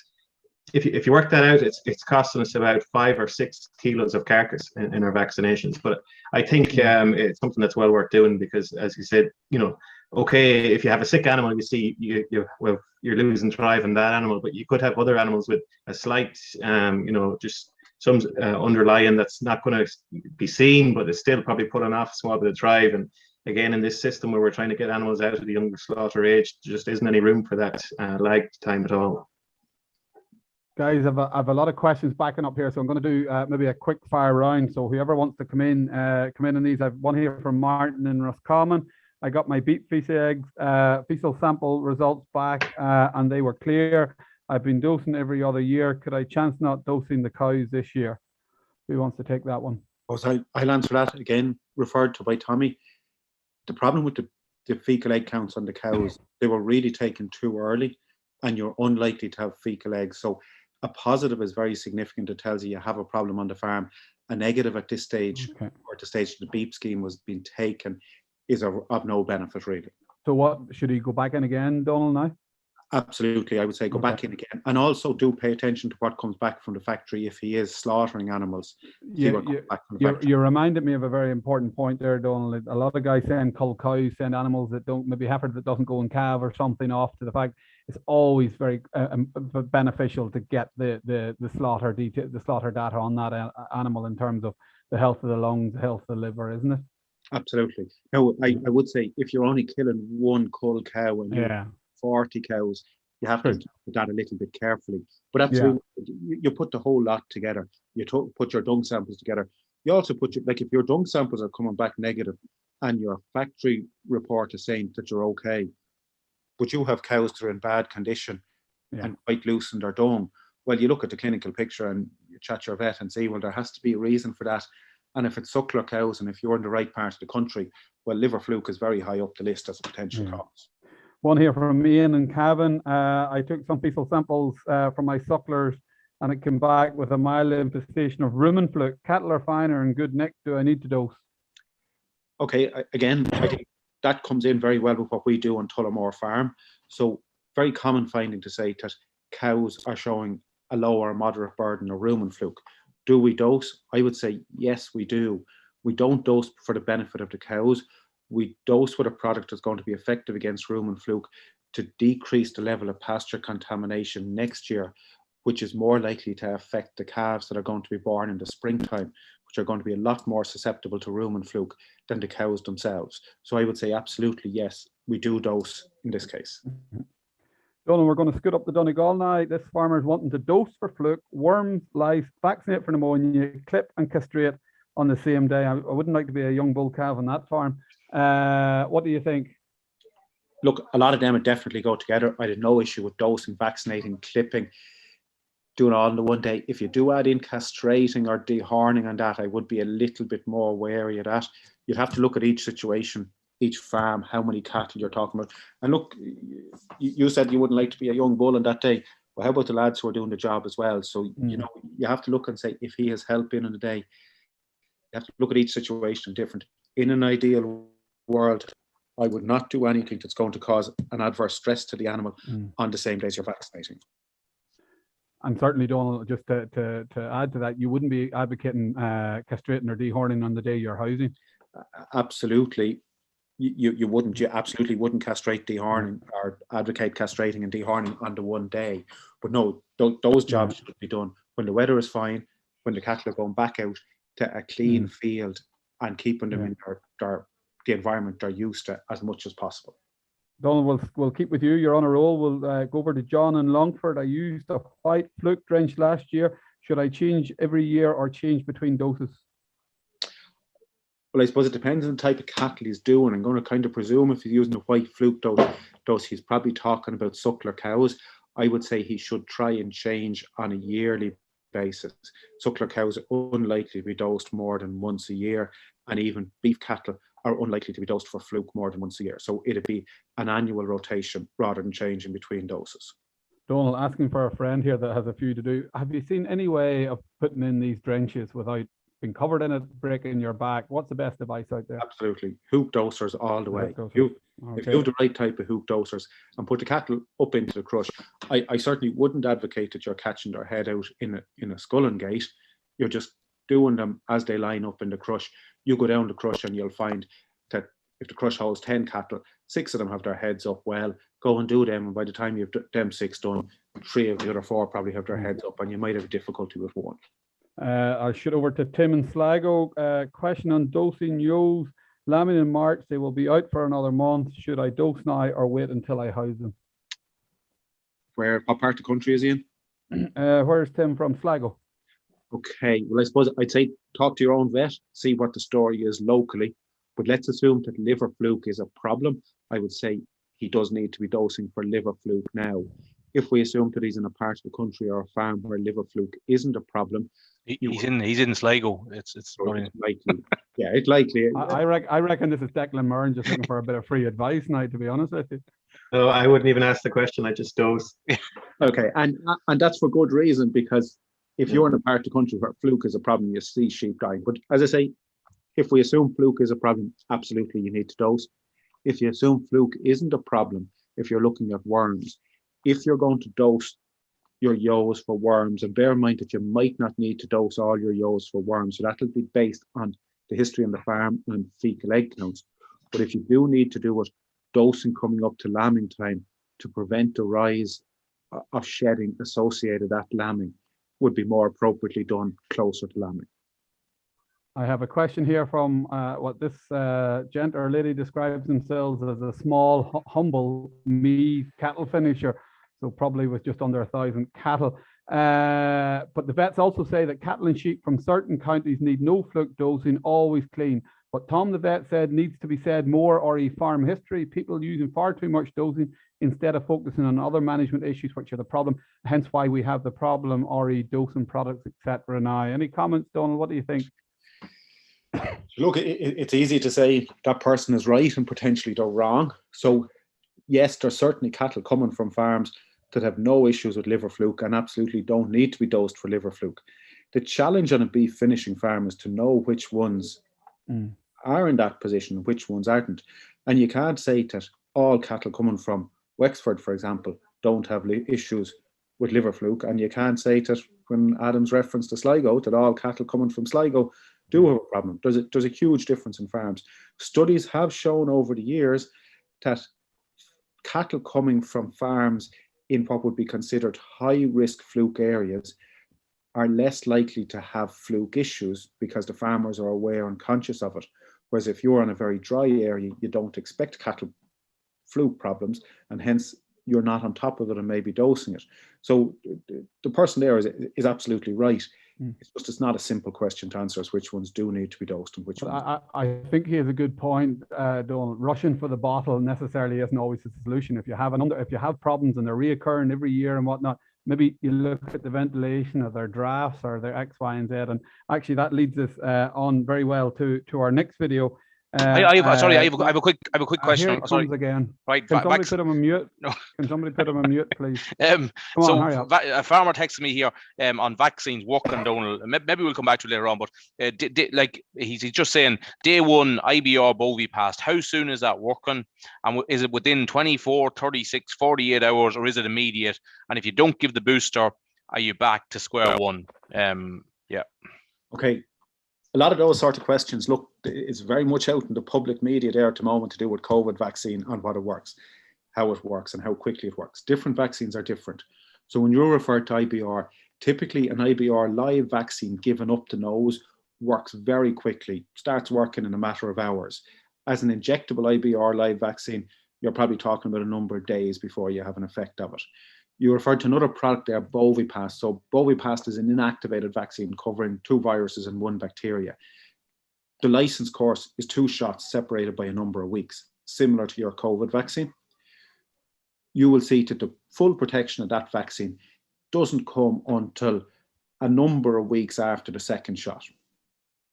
if you work that out, it's costing us about 5 or 6 kilos of carcass in our vaccinations. But I think it's something that's well worth doing because, as you said, okay, if you have a sick animal, you see you're losing drive in that animal, but you could have other animals with a slight, just some underlying that's not going to be seen, but it's still probably putting off a small bit of drive. And again, in this system where we're trying to get animals out of the younger slaughter age, there just isn't any room for that lag time at all. Guys, I've a lot of questions backing up here, so I'm going to do maybe a quick fire round. So whoever wants to come in on these. I've one here from Martin in Roscommon. I got my beef fecal sample results back, and they were clear. I've been dosing every other year. Could I chance not dosing the cows this year? Who wants to take that one? I'll answer that again, referred to by Tommy. The problem with the fecal egg counts on the cows, they were really taken too early, and you're unlikely to have fecal eggs. So a positive is very significant. It tells you have a problem on the farm. A negative at this stage, or at the stage the beep scheme was being taken, is of no benefit really. So what, should he go back in again, Donald, now? Absolutely, I would say go back in again. And also do pay attention to what comes back from the factory if he is slaughtering animals. You reminded me of a very important point there, Donald. A lot of guys send cull cows, send animals that don't, maybe heifer that doesn't go in calve or something off to the fact. it's always very beneficial to get the slaughter detail, the slaughter data on that animal in terms of the health of the lungs, the health of the liver, isn't it? Absolutely. Now, I would say if you're only killing one cull cow and you have 40 cows, you have to put that a little bit carefully. But absolutely, you put the whole lot together. You put your dung samples together. You also put like if your dung samples are coming back negative and your factory report is saying that you're okay, but you have cows that are in bad condition and quite loose in their dung, well, you look at the clinical picture and you chat your vet and say, well, there has to be a reason for that. And if it's suckler cows and if you're in the right part of the country, well, liver fluke is very high up the list as a potential cause. One here from Ian and Cavan. I took some fecal samples from my sucklers and it came back with a mild infestation of rumen fluke. Cattle are fine or in good nick. Do I need to dose? Okay, again, I think that comes in very well with what we do on Tullamore Farm. So very common finding to say that cows are showing a low or moderate burden of rumen fluke. Do we dose? I would say yes, we do. We don't dose for the benefit of the cows. We dose with a product that's going to be effective against rumen fluke to decrease the level of pasture contamination next year, which is more likely to affect the calves that are going to be born in the springtime, which are going to be a lot more susceptible to rumen fluke than the cows themselves. So I would say absolutely yes, we do dose in this case. Donald, we're going to scoot up the Donegal now. This farmer is wanting to dose for fluke, worms, lice, vaccinate for pneumonia, clip and castrate on the same day. I wouldn't like to be a young bull calf on that farm. What do you think? Look, a lot of them would definitely go together. I had no issue with dosing, vaccinating, clipping, doing all in the one day. If you do add in castrating or dehorning on that, I would be a little bit more wary of that. You'd have to look at each situation, each farm, how many cattle you're talking about. And look, you said you wouldn't like to be a young bull on that day. Well, how about the lads who are doing the job as well? So, you know, you have to look and say, if he has help in the day, you have to look at each situation different. In an ideal world, I would not do anything that's going to cause an adverse stress to the animal on the same days you're vaccinating. And certainly, Donald, just to add to that, you wouldn't be advocating castrating or dehorning on the day you're housing? Absolutely. You wouldn't. You absolutely wouldn't castrate, dehorning, or advocate castrating and dehorning on the one day. But no, those jobs should be done when the weather is fine, when the cattle are going back out to a clean field and keeping them in the environment they're used to as much as possible. Donald, we'll keep with you. You're on a roll. We'll go over to John in Longford. I used a white fluke drench last year. Should I change every year or change between doses? Well, I suppose it depends on the type of cattle he's doing. I'm going to kind of presume if he's using a white fluke dose, he's probably talking about suckler cows. I would say he should try and change on a yearly basis. Suckler cows are unlikely to be dosed more than once a year, and even beef cattle are unlikely to be dosed for fluke more than once a year. So it'd be an annual rotation rather than changing between doses. Donald, asking for a friend here that has a few to do. Have you seen any way of putting in these drenches without being covered in it, breaking your back? What's the best advice out there? Absolutely. Hook dosers all the way. If you have the right type of hook dosers and put the cattle up into the crush, I certainly wouldn't advocate that you're catching their head out in a sculling gate. You're just doing them as they line up in the crush. You go down the crush and you'll find that if the crush holds 10 cattle, 6 of them have their heads up well. Go and do them, and by the time you've them 6 done, 3 of the other 4 probably have their heads up, and you might have difficulty with one. I'll shoot over to Tim in Sligo. Question on dosing ewes. Lambing in March, they will be out for another month. Should I dose now or wait until I house them? What part of the country is he in? Where's Tim from? Sligo. Okay, well, I suppose I'd say talk to your own vet, see what the story is locally. But let's assume that liver fluke is a problem. I would say he does need to be dosing for liver fluke now. If we assume that he's in a part of the country or a farm where liver fluke isn't a problem, he's in Sligo. It's likely. Yeah, it's likely. I reckon this is Declan Murren just looking for a bit of free advice now, to be honest with you. No, I wouldn't even ask the question. I just dose. Okay, and that's for good reason, because if you're in a part of the country where fluke is a problem, you see sheep dying. But as I say, if we assume fluke is a problem, absolutely you need to dose. If you assume fluke isn't a problem, if you're looking at worms, if you're going to dose your ewes for worms, and bear in mind that you might not need to dose all your ewes for worms, so that'll be based on the history on the farm and fecal egg counts. But if you do need to do it, dosing coming up to lambing time, to prevent the rise of shedding associated at lambing would be more appropriately done closer to lambing. I have a question here from what this gent or lady describes themselves as a small, humble cattle finisher. So probably with just under 1,000 cattle. But the vets also say that cattle and sheep from certain counties need no Fluke dosing, always clean. But Tom the vet said needs to be said more RE farm history. People using far too much dosing instead of focusing on other management issues, which are the problem. Hence why we have the problem RE dosing products, etc. Now, any comments, Donald? What do you think? Look, it's easy to say that person is right and potentially they're wrong. So yes, there's certainly cattle coming from farms that have no issues with liver fluke and absolutely don't need to be dosed for liver fluke. The challenge on a beef finishing farm is to know which ones are in that position and which ones aren't. And you can't say that all cattle coming from Wexford, for example, don't have issues with liver fluke. And you can't say that when Adam's referenced to Sligo, that all cattle coming from Sligo do have a problem. There's a huge difference in farms. Studies have shown over the years that cattle coming from farms in what would be considered high-risk fluke areas are less likely to have fluke issues because the farmers are aware and conscious of it. Whereas if you're in a very dry area, you don't expect cattle fluke problems, and hence you're not on top of it and maybe dosing it. So the person there is absolutely right. It's not a simple question to answer as which ones do need to be dosed and which ones. I think he has a good point, Donald. Rushing for the bottle necessarily isn't always the solution. If you have problems and they're reoccurring every year and whatnot, maybe you look at the ventilation of their drafts or their X, Y, and Z. And actually that leads us on very well to our next video. I have a quick question. Here it comes again. Right, can somebody put him on mute? No. Can somebody put him on mute, please? A farmer texted me here on vaccines working, Donald. Maybe we'll come back to it later on. But like he's just saying, day one IBR Bovi passed. How soon is that working? And is it within 24, 36, 48 hours, or is it immediate? And if you don't give the booster, are you back to square one? Yeah. Okay. A lot of those sort of questions, look, it's very much out in the public media there at the moment to do with COVID vaccine and what it works, how it works and how quickly it works. Different vaccines are different. So when you refer to IBR, typically an IBR live vaccine given up the nose works very quickly, starts working in a matter of hours. As an injectable IBR live vaccine, you're probably talking about a number of days before you have an effect of it. You referred to another product there, Bovipast. So Bovipast is an inactivated vaccine covering 2 viruses and 1 bacteria. The license course is 2 shots separated by a number of weeks, similar to your COVID vaccine. You will see that the full protection of that vaccine doesn't come until a number of weeks after the second shot.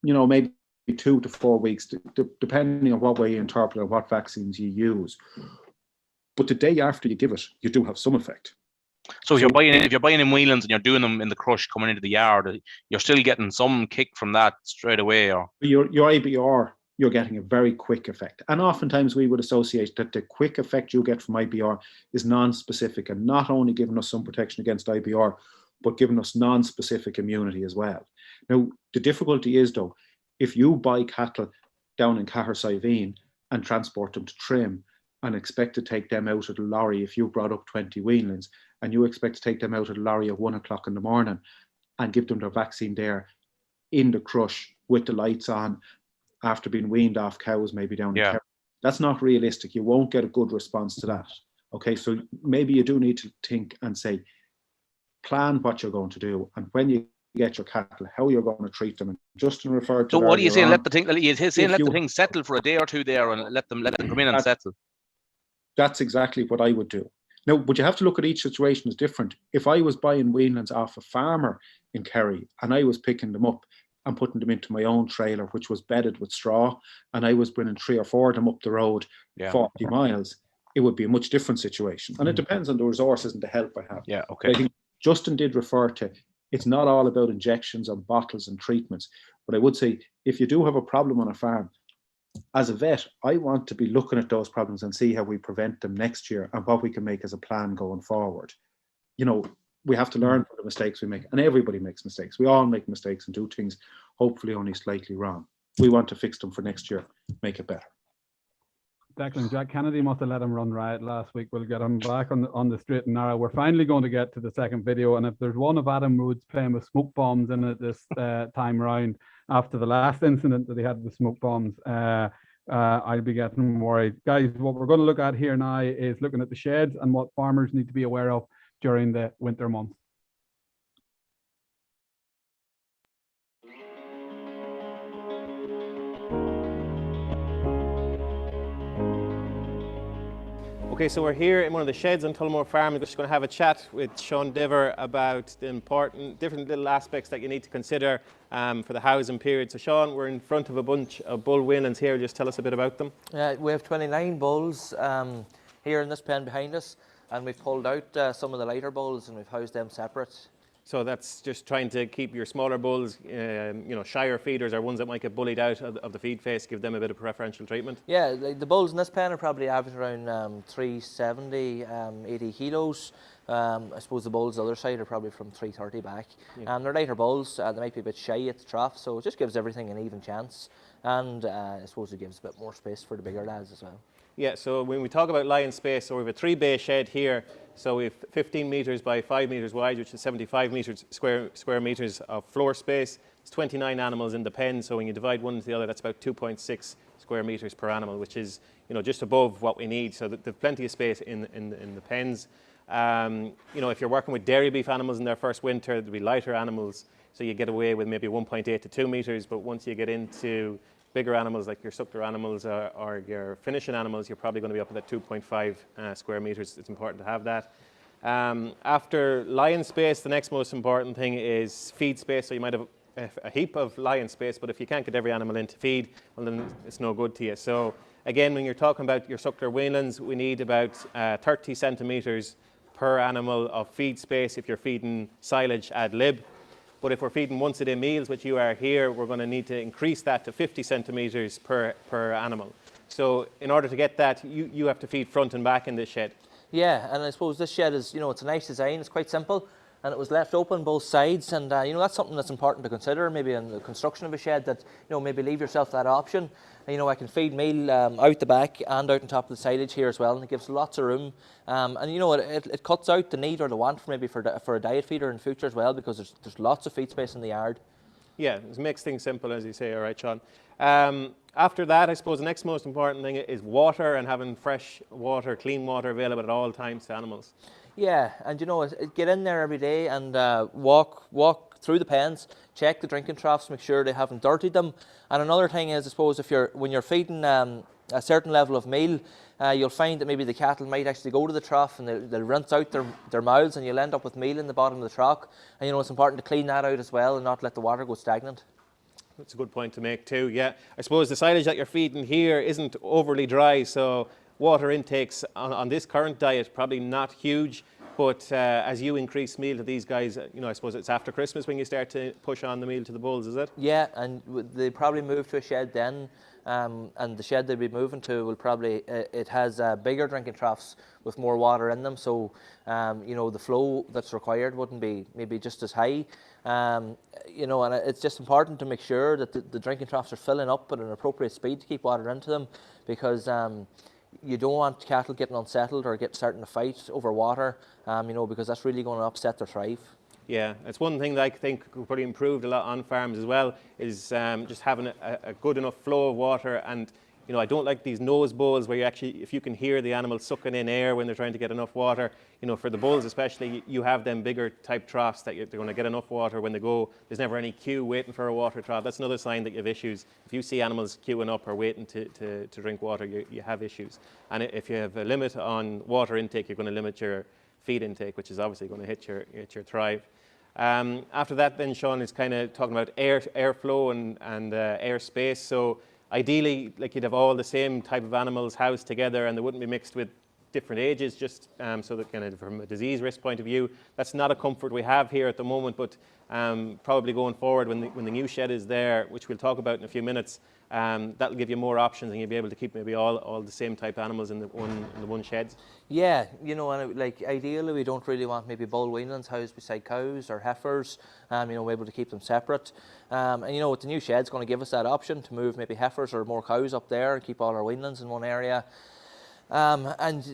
You know, maybe 2 to 4 weeks, depending on what way you interpret or what vaccines you use. But the day after you give it, you do have some effect. So if you're buying in Whelan's and you're doing them in the crush coming into the yard, you're still getting some kick from that straight away. Or your IBR, you're getting a very quick effect. And oftentimes we would associate that the quick effect you get from IBR is non-specific and not only giving us some protection against IBR, but giving us non-specific immunity as well. Now, the difficulty is though, if you buy cattle down in Cahersiveen and transport them to Trim and expect to take them out of the lorry, if you brought up 20 weanlings and you expect to take them out of the lorry at 1 o'clock in the morning and give them their vaccine there in the crush with the lights on after being weaned off cows, maybe down in Kerry, that's not realistic. You won't get a good response to that. Okay, so maybe you do need to think and say, plan what you're going to do, and when you get your cattle, how you're going to treat them. And Justin referred to. So what are you saying? Let the thing settle for a day or two there, and let them come in and settle. That's exactly what I would do. Now, but you have to look at each situation as different. If I was buying weanlings off a farmer in Kerry and I was picking them up and putting them into my own trailer, which was bedded with straw, and I was bringing 3 or 4 of them up the road, 40 miles, it would be a much different situation. And it depends on the resources and the help I have. Yeah, okay. But I think Justin did refer to, it's not all about injections and bottles and treatments. But I would say, if you do have a problem on a farm, as a vet, I want to be looking at those problems and see how we prevent them next year and what we can make as a plan going forward. You know, we have to learn from the mistakes we make, and everybody makes mistakes. We all make mistakes and do things hopefully only slightly wrong. We want to fix them for next year, make it better. Declan, Jack Kennedy must have let him run riot last week. We'll get him back on the straight and narrow. We're finally going to get to the second video, and if there's one of Adam Woods playing with smoke bombs in it this time round after the last incident that he had with smoke bombs, I'll be getting worried. Guys, what we're going to look at here now is looking at the sheds and what farmers need to be aware of during the winter months. Okay, so we're here in one of the sheds on Tullamore Farm. We're just going to have a chat with Sean Dever about the important, different little aspects that you need to consider for the housing period. So Sean, we're in front of a bunch of bull weanlings here. Just tell us a bit about them. We have 29 bulls here in this pen behind us, and we've pulled out some of the lighter bulls and we've housed them separate. So that's just trying to keep your smaller bulls, shyer feeders or ones that might get bullied out of the feed face, give them a bit of preferential treatment. Yeah, the bulls in this pen are probably averaging around 370, 80 kilos. I suppose the bulls the other side are probably from 330 back. Yeah. They're lighter bulls, they might be a bit shy at the trough, so it just gives everything an even chance. And I suppose it gives a bit more space for the bigger lads as well. Yeah, so when we talk about lion space, so we have a 3-bay shed here. So we have 15 metres by 5 metres wide, which is 75 metres square metres of floor space. It's 29 animals in the pen, so when you divide one into the other, that's about 2.6 square metres per animal, which is just above what we need. So there's plenty of space in the pens. If you're working with dairy beef animals in their first winter, there'll be lighter animals, so you get away with maybe 1.8 to 2 metres. But once you get into bigger animals like your suckler animals or your finishing animals, you're probably going to be up at that 2.5 square metres. It's important to have that. After lion space, the next most important thing is feed space. So you might have a heap of lion space, but if you can't get every animal into feed, well then it's no good to you. So again, when you're talking about your suckler weanlings, we need about 30 centimetres per animal of feed space if you're feeding silage ad lib. But if we're feeding once a day meals, which you are here, we're going to need to increase that to 50 centimetres per animal. So in order to get that, you have to feed front and back in this shed. Yeah, and I suppose this shed is, it's a nice design, it's quite simple, and it was left open both sides, and that's something that's important to consider maybe in the construction of a shed, that maybe leave yourself that option. I can feed meal out the back and out on top of the silage here as well, and it gives lots of room, and it cuts out the need or the want for a diet feeder in the future as well, because there's lots of feed space in the yard. Yeah, it makes things simple, as you say. All right, Sean. After that, I suppose the next most important thing is water, and having fresh water, clean water available at all times to animals. Yeah, and get in there every day and walk through the pens, check the drinking troughs, make sure they haven't dirtied them. And another thing is, I suppose, when you're feeding a certain level of meal, you'll find that maybe the cattle might actually go to the trough and they'll rinse out their mouths, and you'll end up with meal in the bottom of the trough. And it's important to clean that out as well and not let the water go stagnant. That's a good point to make too, yeah. I suppose the silage that you're feeding here isn't overly dry, so water intakes on this current diet probably not huge, but as you increase meal to these guys, I suppose it's after Christmas when you start to push on the meal to the bulls, is it? Yeah, and they probably move to a shed then, and the shed they'll be moving to will probably, it has bigger drinking troughs with more water in them, so the flow that's required wouldn't be maybe just as high. And it's just important to make sure that the drinking troughs are filling up at an appropriate speed to keep water into them, because you don't want cattle getting unsettled or starting to fight over water, because that's really going to upset their thrive. Yeah, it's one thing that I think could probably improve a lot on farms as well, is just having a good enough flow of water. And I don't like these nose bowls where if you can hear the animals sucking in air when they're trying to get enough water. For the bulls especially, you have them bigger type troughs that they're going to get enough water when they go. There's never any queue waiting for a water trough. That's another sign that you have issues. If you see animals queuing up or waiting to drink water, you have issues. And if you have a limit on water intake, you're going to limit your feed intake, which is obviously going to hit your thrive. After that, then Sean is kind of talking about airflow and air space. So ideally, you'd have all the same type of animals housed together, and they wouldn't be mixed with different ages, just so that kind of from a disease risk point of view, that's not a comfort we have here at the moment, but probably going forward when the new shed is there, which we'll talk about in a few minutes, that'll give you more options and you'll be able to keep maybe all the same type animals in the one shed. Yeah, you know, and like ideally we don't really want maybe bull weanlings housed beside cows or heifers, you know, we're able to keep them separate. And you know, the new shed's going to give us that option to move maybe heifers or more cows up there and keep all our weanlings in one area. And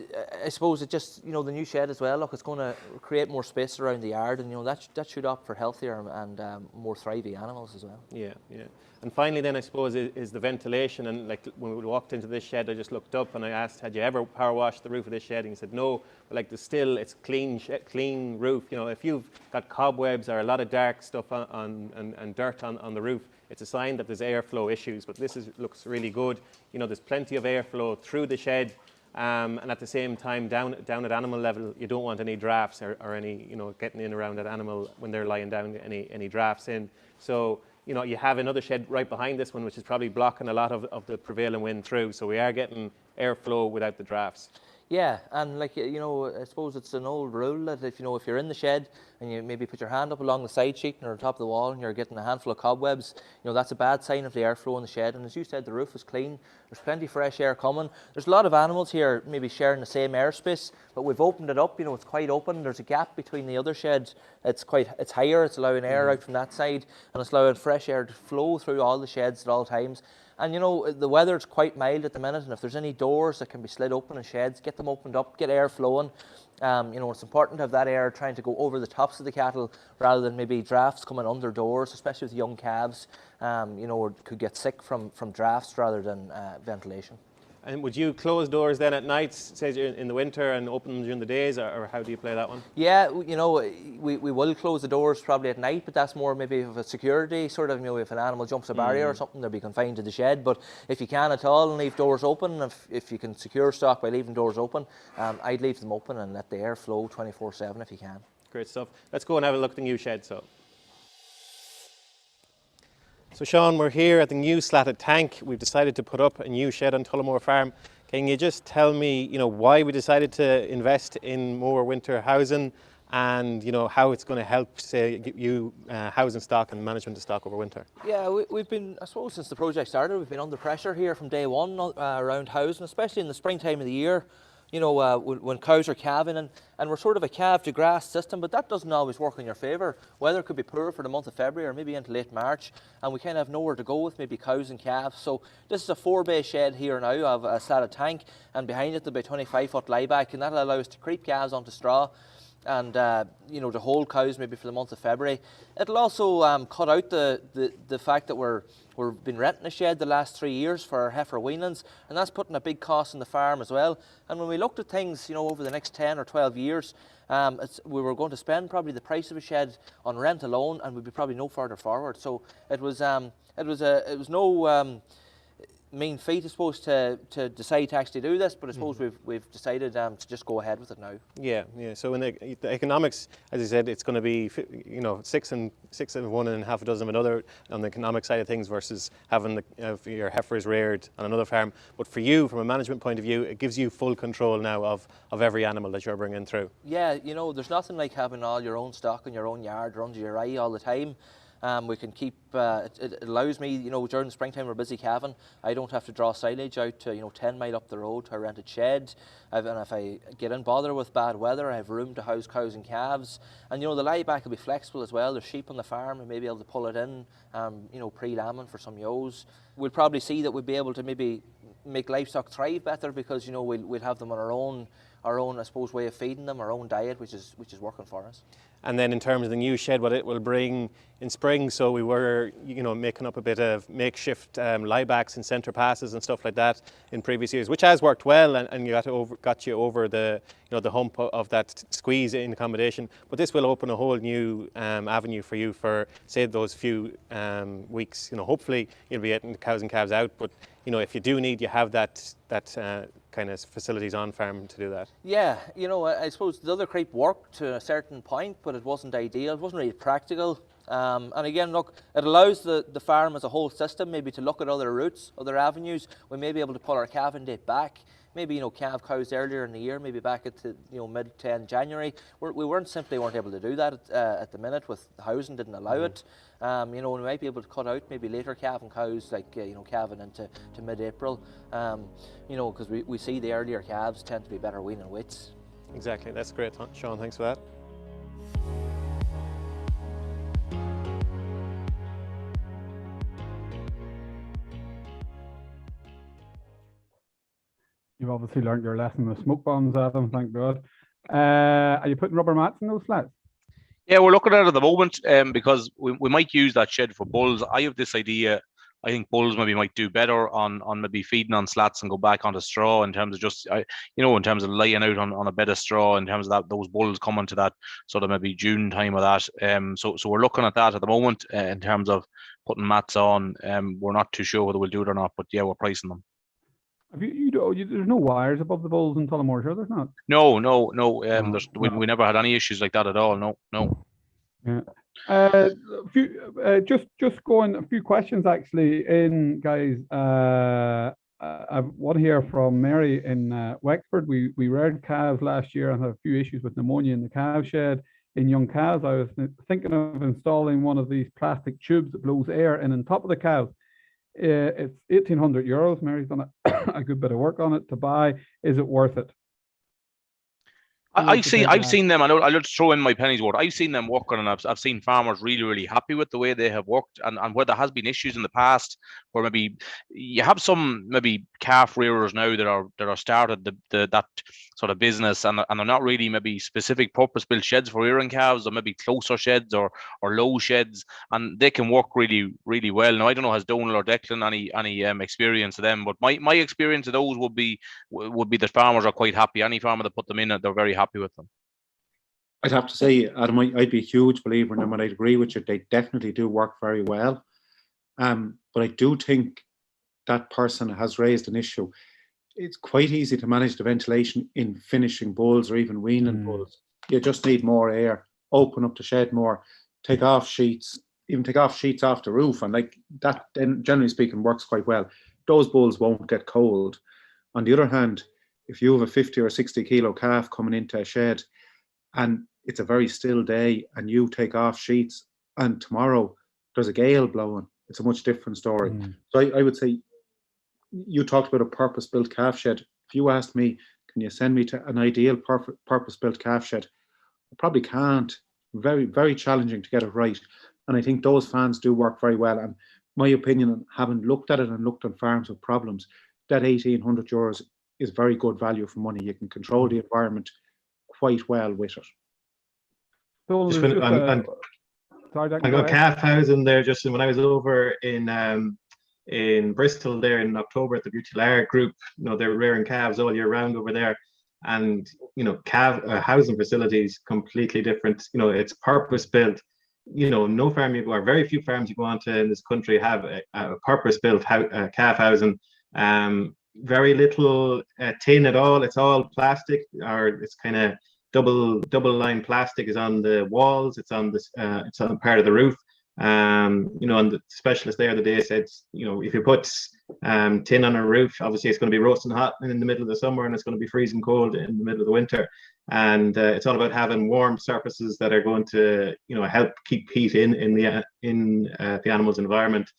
I suppose it just, you know, the new shed as well, look, it's going to create more space around the yard, and you know, that should opt for healthier and more thriving animals as well. Yeah, yeah. And finally then I suppose is the ventilation, and like when we walked into this shed I just looked up and I asked, had you ever power washed the roof of this shed? And he said no, but like it's clean roof. You know, if you've got cobwebs or a lot of dark stuff and dirt on the roof, it's a sign that there's airflow issues, but this looks really good. You know, there's plenty of airflow through the shed. And at the same time, down at animal level, you don't want any drafts or any, you know, getting in around that animal when they're lying down, any drafts in. So, you know, you have another shed right behind this one, which is probably blocking a lot of the prevailing wind through. So we are getting airflow without the drafts. Yeah, and like, you know, I suppose it's an old rule that if you're in the shed and you maybe put your hand up along the side sheet or on top of the wall and you're getting a handful of cobwebs, you know, that's a bad sign of the airflow in the shed. And as you said, the roof is clean, there's plenty of fresh air coming. There's a lot of animals here maybe sharing the same airspace, but we've opened it up, you know, it's quite open. There's a gap between the other shed. It's higher, it's allowing air out from that side, and it's allowing fresh air to flow through all the sheds at all times. And you know, the weather's quite mild at the minute, and if there's any doors that can be slid open in sheds, get them opened up, get air flowing. You know, it's important to have that air trying to go over the tops of the cattle rather than maybe drafts coming under doors, especially with young calves, you know, or could get sick from drafts rather than ventilation. And would you close doors then at night, say in the winter, and open them during the days, or how do you play that one? Yeah, you know, we will close the doors probably at night, but that's more maybe of a security sort of, you know, if an animal jumps a barrier or something, they'll be confined to the shed. But if you can at all and leave doors open, if you can secure stock by leaving doors open, I'd leave them open and let the air flow 24/7 if you can. Great stuff. Let's go and have a look at the new shed. So Sean, we're here at the new slatted tank. We've decided to put up a new shed on Tullamore Farm. Can you just tell me, you know, why we decided to invest in more winter housing, and you know how it's going to help, say, you housing stock and management of stock over winter? Yeah, we've been, I suppose, since the project started, we've been under pressure here from day one around housing, especially in the springtime of the year. You know, when cows are calving, and we're sort of a calf to grass system, but that doesn't always work in your favour. Weather could be poor for the month of February or maybe into late March, and we kind of have nowhere to go with maybe cows and calves. So this is a 4-bay shed here now of a slatted tank, and behind it there'll be a 25-foot lie-back, and that'll allow us to creep calves onto straw and you know, to hold cows maybe for the month of February. It'll also cut out the fact that we've been renting a shed the last 3 years for our heifer weanlings, and that's putting a big cost on the farm as well. And when we looked at things, you know, over the next 10 or 12 years, we were going to spend probably the price of a shed on rent alone, and we'd be probably no further forward. So it was no mean feat, I suppose, to decide to actually do this, but I suppose we've decided to just go ahead with it now. Yeah, yeah. So in the economics, as I said, it's going to be, you know, six and one and half a dozen of another on the economic side of things versus having your heifers reared on another farm. But for you, from a management point of view, it gives you full control now of every animal that you're bringing through. Yeah, you know, there's nothing like having all your own stock in your own yard or under your eye all the time. We can keep, it allows me, you know, during the springtime we're busy calving, I don't have to draw silage out to, you know, 10 mile up the road to a rented shed. And if I get in bother with bad weather, I have room to house cows and calves. And, you know, the lie-back will be flexible as well. There's sheep on the farm and may be able to pull it in, you know, pre-lambing for some ewes. We'll probably see that we'll be able to maybe make livestock thrive better because, you know, we'll have them on our own, I suppose, way of feeding them, our own diet, which is working for us. And then in terms of the new shed, what it will bring in spring, so we were, you know, making up a bit of makeshift lie-backs and centre passes and stuff like that in previous years, which has worked well and got you over the, you know, the hump of that squeeze in accommodation. But this will open a whole new avenue for you for, say, those few weeks. You know, hopefully you'll be getting the cows and calves out, but you know, if you do need, you have that kind of facilities on farm to do that. Yeah, you know, I suppose the other creep worked to a certain point, but it wasn't ideal. It wasn't really practical. And again, look, it allows the farm as a whole system maybe to look at other routes, other avenues. We may be able to pull our calving date back maybe calf cows earlier in the year, maybe back at the mid to end January. We weren't able to do that at the minute, with the housing didn't allow it. We might be able to cut out maybe later calving cows, like calving into mid-April. Because we see the earlier calves tend to be better weaning weights. Exactly, that's great, Sean. Thanks for that. You've obviously learned your lesson with smoke bombs, Adam, thank God. Are you putting rubber mats in those flats? Yeah, we're looking at it at the moment because we might use that shed for bulls. I have this idea. I think bulls maybe might do better on maybe feeding on slats and go back onto straw, in terms of just in terms of laying out on a bed of straw, in terms of that those bulls coming to that sort of maybe June time of that. So we're looking at that at the moment in terms of putting mats on. We're not too sure whether we'll do it or not, but yeah, we're pricing them. Have there's no wires above the bulls in Tullamore, sure there's not? No. We never had any issues like that at all. No. Yeah. Just going a few questions actually in, guys. I've one here from Mary in Wexford. We reared calves last year and had a few issues with pneumonia in the calf shed. In young calves, I was thinking of installing one of these plastic tubes that blows air in on top of the calves. It's €1,800. Mary's done a good bit of work on it to buy. Is it worth it? I've seen them. I'll just throw in my penny's worth. I've seen them working, and I've seen farmers really happy with the way they have worked, and where there has been issues in the past, where maybe you have some maybe calf rearers now that are started that sort of business, and they're not really maybe specific purpose-built sheds for rearing calves, or maybe closer sheds or low sheds, and they can work really well. Now I don't know, has Donal or Declan any experience of them, but my experience of those would be that farmers are quite happy. Any farmer that put them in, they're very happy with them. I'd have to say, Adam, I'd be a huge believer in them, and I'd agree with you. They definitely do work very well. But I do think that person has raised an issue. It's quite easy to manage the ventilation in finishing bulls or even weaning bulls. You just need more air, open up the shed more, take off sheets off the roof, and like that, then generally speaking, works quite well. Those bulls won't get cold. On the other hand, if you have a 50 or 60 kilo calf coming into a shed and it's a very still day and you take off sheets and tomorrow there's a gale blowing, it's a much different story. So I would say, you talked about a purpose-built calf shed. If you asked me, can you send me to an ideal purpose-built calf shed? I probably can't. Very, very challenging to get it right. And I think those fans do work very well. And my opinion, having looked at it and looked on farms with problems, that €1,800 is very good value for money. You can control the environment quite well with it. I got calf housing there just when I was over in Bristol there in October at the Butylare group. They're rearing calves all year round over there, and calf housing facilities completely different. It's purpose built. No farm you go, or very few farms you go onto in this country have a purpose built calf housing. Very little tin at all. It's all plastic, or it's kind of double line plastic is on the walls. It's on this. It's on part of the roof. And the specialist there the day said, if you put tin on a roof, obviously it's going to be roasting hot in the middle of the summer, and it's going to be freezing cold in the middle of the winter. And it's all about having warm surfaces that are going to help keep heat in the animal's environment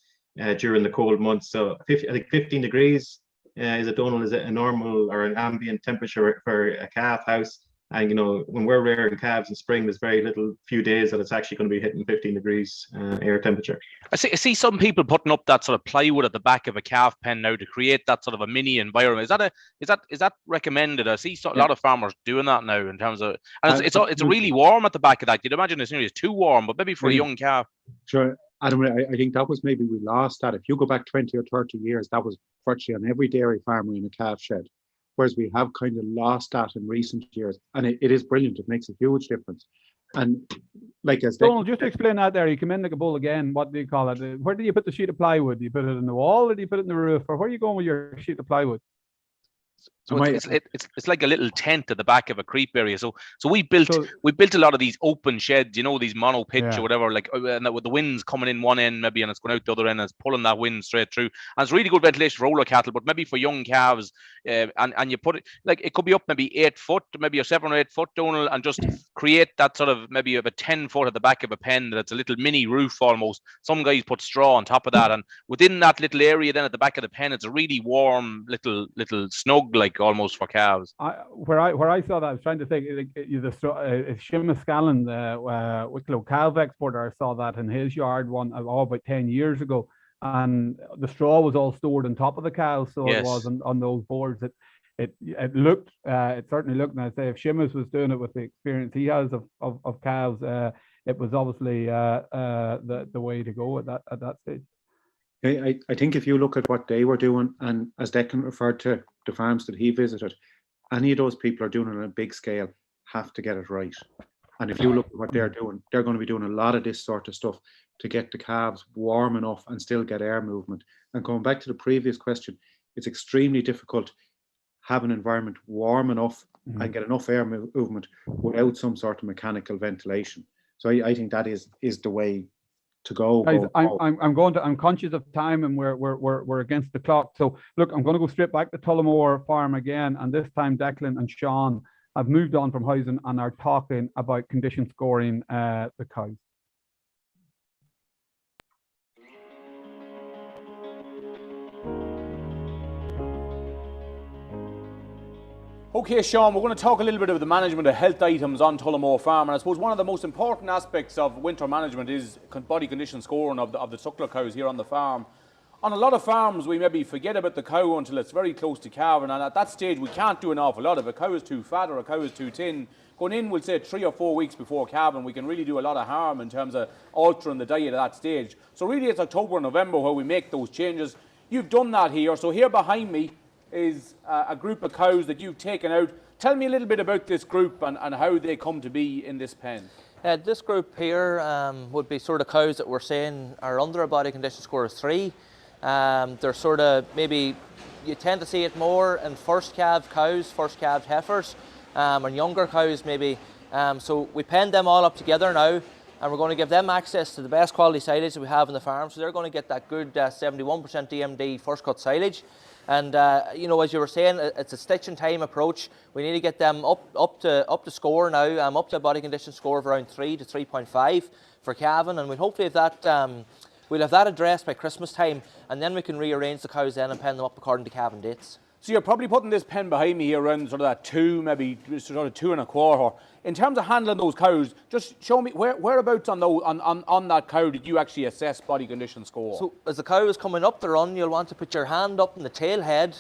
during the cold months. So I think 15 degrees is a normal or an ambient temperature for a calf house. And when we're rearing calves in spring, there's very few days that it's actually going to be hitting 15 degrees air temperature. I see some people putting up that sort of plywood at the back of a calf pen now to create that sort of a mini environment. Is that recommended? I see a lot of farmers doing that now in terms of, and it's really warm at the back of that. You'd imagine it's nearly too warm, but maybe for a young calf. Sure, Adam, I think that was maybe we lost that. If you go back 20 or 30 years, that was virtually on every dairy farmer in a calf shed. Whereas we have kind of lost that in recent years, and it is brilliant. It makes a huge difference. And like as Donald, just to explain that there, you come in like a bull again. What do you call it? Where do you put the sheet of plywood? Do you put it in the wall, or do you put it in the roof, or where are you going with your sheet of plywood? So it's like a little tent at the back of a creep area. So we built a lot of these open sheds, you know, these mono pitch or whatever, like, and with the wind's coming in one end maybe and it's going out the other end and it's pulling that wind straight through. And it's really good ventilation for older cattle, but maybe for young calves, and you put it like it could be up maybe 8 foot, maybe a 7 or 8 foot, Donal, and just create that sort of maybe about 10 foot at the back of a pen that's a little mini roof almost. Some guys put straw on top of that, and within that little area then at the back of the pen, it's a really warm little snug, like almost for calves. Where I saw that, I was trying to think, Seamus Scallon, the Wicklow calf exporter, I saw that in his yard about 10 years ago, and the straw was all stored on top of the cows, so it was on those boards. It certainly looked, and I'd say if Seamus was doing it with the experience he has of calves, it was obviously the way to go at that stage. I think if you look at what they were doing, and as Declan referred to the farms that he visited, any of those people are doing it on a big scale have to get it right. And if you look at what they're doing, they're going to be doing a lot of this sort of stuff to get the calves warm enough and still get air movement. And going back to the previous question, it's extremely difficult have an environment warm enough and get enough air movement without some sort of mechanical ventilation. So I think that is the way to go. Guys, I'm conscious of time, and we're against the clock. So look, I'm going to go straight back to Tullamore Farm again, and this time Declan and Sean have moved on from housing and are talking about condition scoring the cows. Okay, Sean, we're going to talk a little bit about the management of health items on Tullamore Farm, and I suppose one of the most important aspects of winter management is body condition scoring of the suckler cows here on the farm. On a lot of farms, we maybe forget about the cow until it's very close to calving, and at that stage we can't do an awful lot. If a cow is too fat or a cow is too thin, going in, we'll say 3 or 4 weeks before calving, we can really do a lot of harm in terms of altering the diet at that stage. So really it's October and November where we make those changes. You've done that here, so here behind me is a group of cows that you've taken out. Tell me a little bit about this group and how they come to be in this pen. This group here would be sort of cows that we're saying are under a body condition score of 3. They're sort of, maybe you tend to see it more in first calved cows, first calved heifers, and younger cows maybe. So we penned them all up together now, and we're going to give them access to the best quality silage that we have in the farm. So they're going to get that good 71% DMD first cut silage. And you know, as you were saying, it's a stitch in time approach. We need to get them up to score now, up to a body condition score of around 3 to 3.5 for calving, and we'll hopefully have that we'll have that addressed by Christmas time, and then we can rearrange the cows then and pen them up according to calving dates. So you're probably putting this pen behind me here around sort of that 2, maybe sort of 2 1/4. In terms of handling those cows, just show me whereabouts on that cow did you actually assess body condition score? So as the cow is coming up the run, you'll want to put your hand up in the tail head,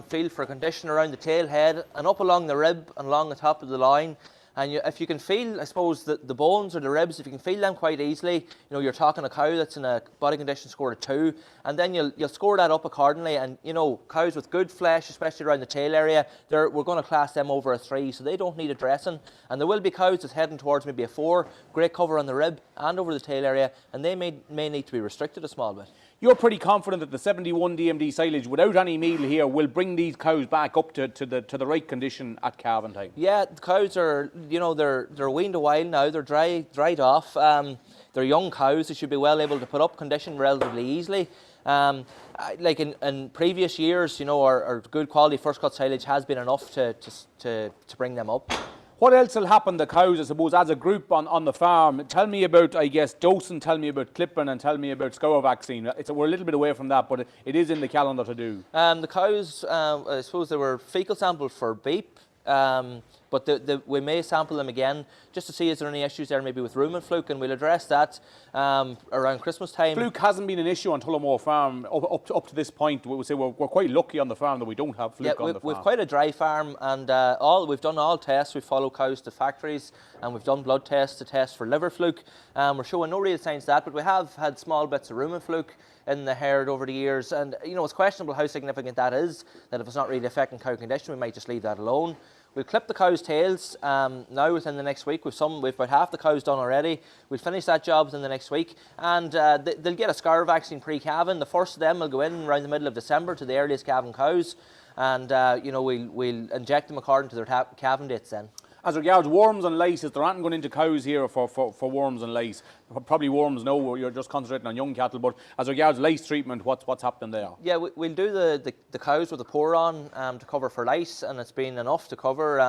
feel for condition around the tail head, and up along the rib and along the top of the line. And if you can feel, I suppose, the bones or the ribs, if you can feel them quite easily, you know, you're talking a cow that's in a body condition score of 2, and then you'll score that up accordingly. And, you know, cows with good flesh, especially around the tail area, we're going to class them over a 3, so they don't need a dressing. And there will be cows that's heading towards maybe a 4, great cover on the rib and over the tail area, and they may need to be restricted a small bit. You're pretty confident that the 71 DMD silage, without any meal here, will bring these cows back up to the right condition at calving time? Yeah, the cows are, you know, they're weaned a while now. They're dried off. They're young cows. They should be well able to put up condition relatively easily. Like in previous years, you know, our good quality first cut silage has been enough to bring them up. What else will happen to cows, I suppose, as a group on the farm? Tell me about, I guess, dosing, tell me about clipping, and tell me about scour vaccine. We're a little bit away from that, but it is in the calendar to do. The cows, I suppose they were fecal sampled for beep, but we may sample them again just to see is there any issues there maybe with rumen fluke, and we'll address that around Christmas time. Fluke hasn't been an issue on Tullamore Farm up to this point. We would say we're quite lucky on the farm that we don't have fluke on the farm. We've quite a dry farm, and we've done all tests. We follow cows to factories, and we've done blood tests to test for liver fluke. We're showing no real signs of that, but we have had small bits of rumen fluke in the herd over the years, and you know, it's questionable how significant that is, that if it's not really affecting cow condition, we might just leave that alone. We'll clip the cows' tails now within the next week. We've about half the cows done already. We'll finish that job within the next week, and they'll get a scour vaccine pre-calving. The first of them will go in around the middle of December to the earliest calving cows, and we'll inject them according to their calving dates then. As regards worms and lice, is there anything going into cows here for worms and lice? Probably worms, no, you're just concentrating on young cattle, but as regards lice treatment, what's happening there? Yeah, we'll do the cows with the pour on to cover for lice, and it's been enough to cover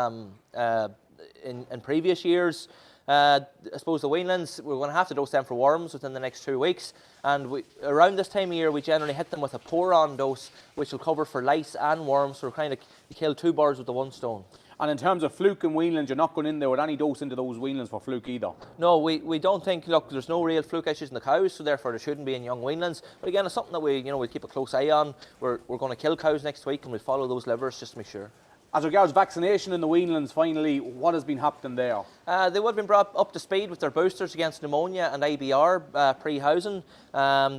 in previous years. I suppose the weanlings, we're going to have to dose them for worms within the next 2 weeks, and around this time of year we generally hit them with a pour on dose which will cover for lice and worms, so we're kind of kill 2 birds with the 1 stone. And in terms of fluke and weanlings, you're not going in there with any dose into those weanlings for fluke either? No, we don't think, look, there's no real fluke issues in the cows, so therefore there shouldn't be in young weanlings. But again, it's something that we'll keep a close eye on. We're going to kill cows next week, and we'll follow those livers just to make sure. As regards vaccination in the weanlings, finally, what has been happening there? They would have been brought up to speed with their boosters against pneumonia and IBR pre-housing.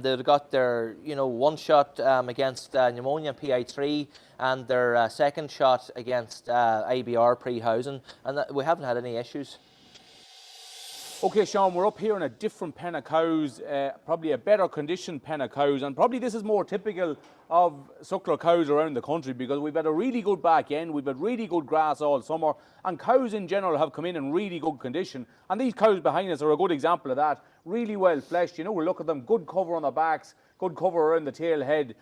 They've got their 1 shot against pneumonia and PI3, and their second shot against IBR pre-housing, and we haven't had any issues. Okay, Sean, we're up here in a different pen of cows, probably a better conditioned pen of cows, and probably this is more typical of suckler cows around the country because we've had a really good back end, we've had really good grass all summer, and cows in general have come in really good condition, and these cows behind us are a good example of that. Really well fleshed, we look at them, good cover on the backs, good cover around the tail head.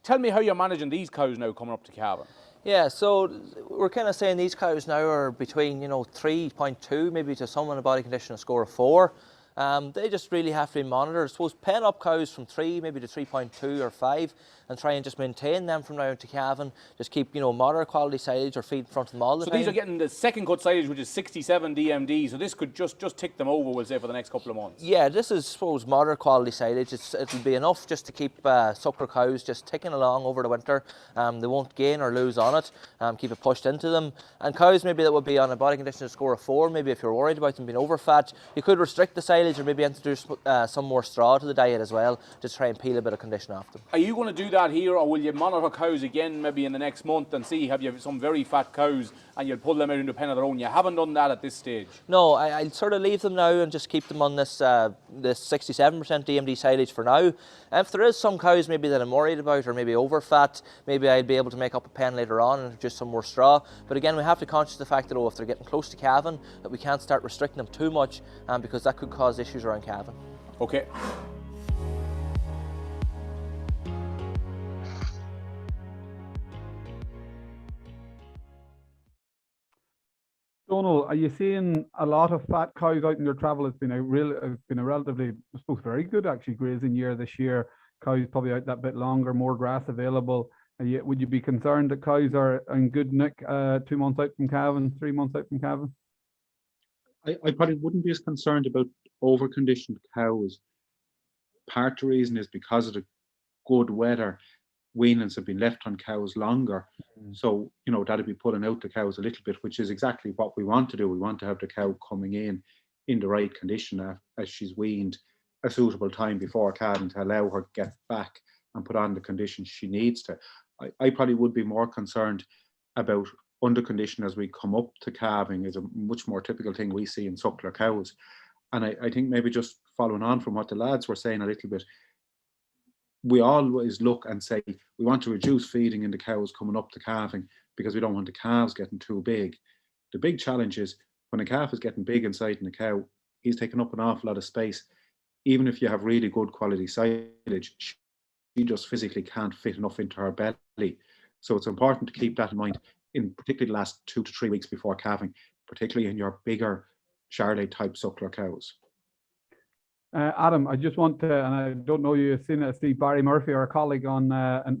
Tell me how you're managing these cows now coming up to calving. Yeah, so we're kind of saying these cows now are between 3.2 maybe to some on a body condition score of 4. They just really have to be monitored. I suppose pen up cows from 3 maybe to 3.2 or 5 and try and just maintain them from now into calving. Just keep moderate quality silage or feed in front of them all the time. So these are getting the second cut silage, which is 67 DMD, so this could just tick them over, we'll say, for the next couple of months. Yeah, this is, I suppose, moderate quality silage. It'll be enough just to keep suckler cows just ticking along over the winter. They won't gain or lose on it. Keep it pushed into them. And cows maybe that would be on a body condition score of 4, maybe if you're worried about them being overfat, you could restrict the silage or maybe introduce some more straw to the diet as well, just try and peel a bit of condition off them. Are you going to do that here, or will you monitor cows again maybe in the next month and see have you some very fat cows and you'll pull them out into a pen of their own? You haven't done that at this stage? No, I'll sort of leave them now and just keep them on this 67% DMD silage for now. If there is some cows maybe that I'm worried about or maybe over fat, maybe I'll be able to make up a pen later on and introduce some more straw. But again, we have to conscious the fact that if they're getting close to calving, that we can't start restricting them too much because that could cause issues around calving. Okay. Donald, are you seeing a lot of fat cows out in your travel? It's been a relatively, I suppose, very good actually grazing year this year. Cows probably out that bit longer, more grass available. Would you be concerned that cows are in good nick 2 months out from calving, 3 months out from calving? I probably wouldn't be as concerned about over-conditioned cows. Part of the reason is because of the good weather, weanlings have been left on cows longer. So, that'll be pulling out the cows a little bit, which is exactly what we want to do. We want to have the cow coming in the right condition as she's weaned a suitable time before calving to allow her to get back and put on the condition she needs to. I probably would be more concerned about under condition as we come up to calving is a much more typical thing we see in suckler cows. And I think maybe just following on from what the lads were saying a little bit, we always look and say we want to reduce feeding in the cows coming up to calving because we don't want the calves getting too big. The big challenge is when a calf is getting big inside in the cow, he's taking up an awful lot of space. Even if you have really good quality silage, she just physically can't fit enough into her belly. So it's important to keep that in mind, in particularly the last 2 to 3 weeks before calving, particularly in your bigger Charolais type suckler cows. Adam, I just want to, and I don't know you've seen it, Steve Barry Murphy, our colleague on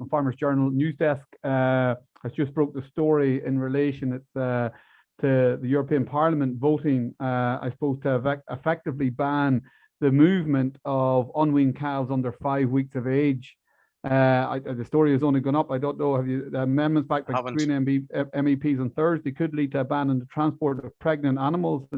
Farmers Journal news desk, has just broke the story in relation to the European Parliament voting, I suppose, to effectively ban the movement of unweaned calves under 5 weeks of age. The story has only gone up. I don't know, have you, the amendments back by Green MEPs on Thursday could lead to a ban on the transport of pregnant animals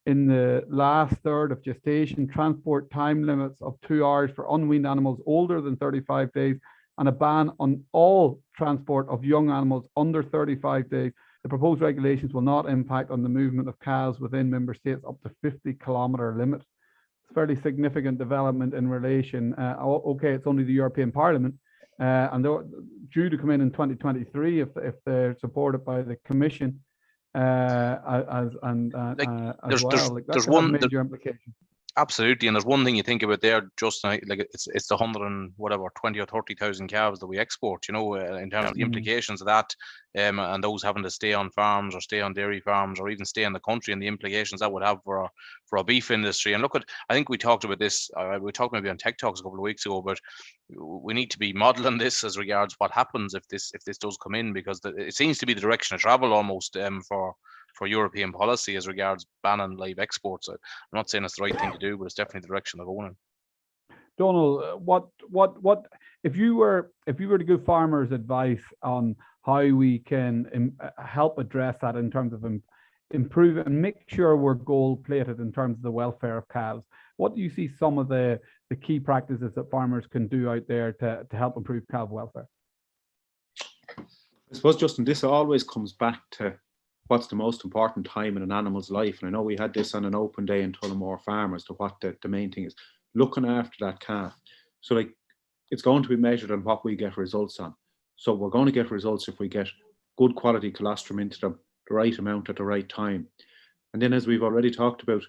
in the last third of gestation, transport time limits of 2 hours for unweaned animals older than 35 days, and a ban on all transport of young animals under 35 days. The proposed regulations will not impact on the movement of calves within member states up to 50-kilometre limit. It's a fairly significant development in relation. Okay, it's only the European Parliament, and they're due to come in 2023 if they're supported by the Commission as well. Like, that's a major implication. Absolutely, and there's one thing you think about there, Justin. Like it's the 100 and whatever 20 or 30,000 calves that we export. You know, in terms of the implications of that, and those having to stay on farms or stay on dairy farms or even stay in the country, and the implications that would have for our beef industry. And look at, I think we talked about this. We talked maybe on Tech Talks a couple of weeks ago, but we need to be modelling this as regards what happens if this does come in, because it seems to be the direction of travel almost for European policy as regards banning live exports. I'm not saying it's the right thing to do, but it's definitely the direction they're going in. Donald, what if you were to give farmers advice on how we can help address that in terms of improve and make sure we're gold plated in terms of the welfare of calves? What do you see some of the key practices that farmers can do out there to help improve calf welfare? I suppose, Justin, this always comes back to what's the most important time in an animal's life. And I know we had this on an open day in Tullamore Farm as to what the main thing is, looking after that calf. So like, it's going to be measured on what we get results on. So we're going to get results if we get good quality colostrum into them, the right amount at the right time. And then, as we've already talked about,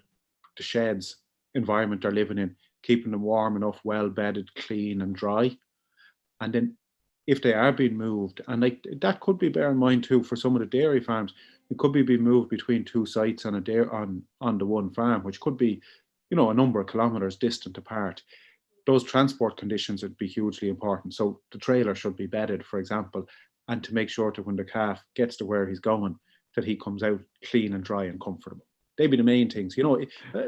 the sheds environment they're living in, keeping them warm enough, well bedded, clean and dry. And then if they are being moved, and like that could be, bear in mind too, for some of the dairy farms, it could be being moved between two sites on on the one farm, which could be, you know, a number of kilometers distant apart. Those transport conditions would be hugely important. So the trailer should be bedded, for example, and to make sure that when the calf gets to where he's going, that he comes out clean and dry and comfortable. They'd be the main things. You know,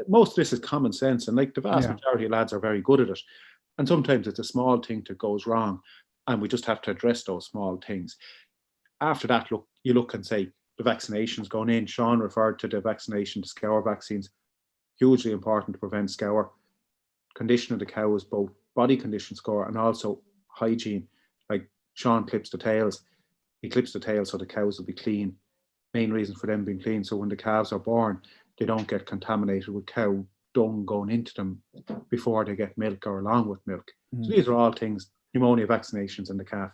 most of this is common sense, and like the vast majority of lads are very good at it. And sometimes it's a small thing that goes wrong, and we just have to address those small things. After that, you look and say, the vaccinations going in. Sean referred to the vaccination, the scour vaccines, hugely important to prevent scour. Condition of the cows, both body condition score and also hygiene. Like Sean clips the tails. He clips the tails so the cows will be clean. Main reason for them being clean, so when the calves are born, they don't get contaminated with cow dung going into them before they get milk or along with milk. So these are all things, pneumonia vaccinations in the calf.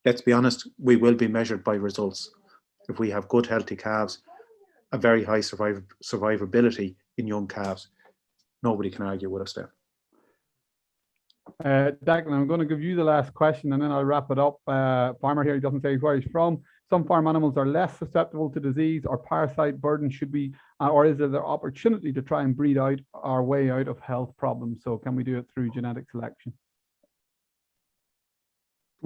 Let's be honest, we will be measured by results. If we have good, healthy calves, a very high survivability in young calves, nobody can argue with us there. Declan, I'm going to give you the last question and then I'll wrap it up. Farmer here, he doesn't say where he's from. Some farm animals are less susceptible to disease or parasite burden. Should we, or is there the opportunity to try and breed out our way out of health problems? So can we do it through genetic selection?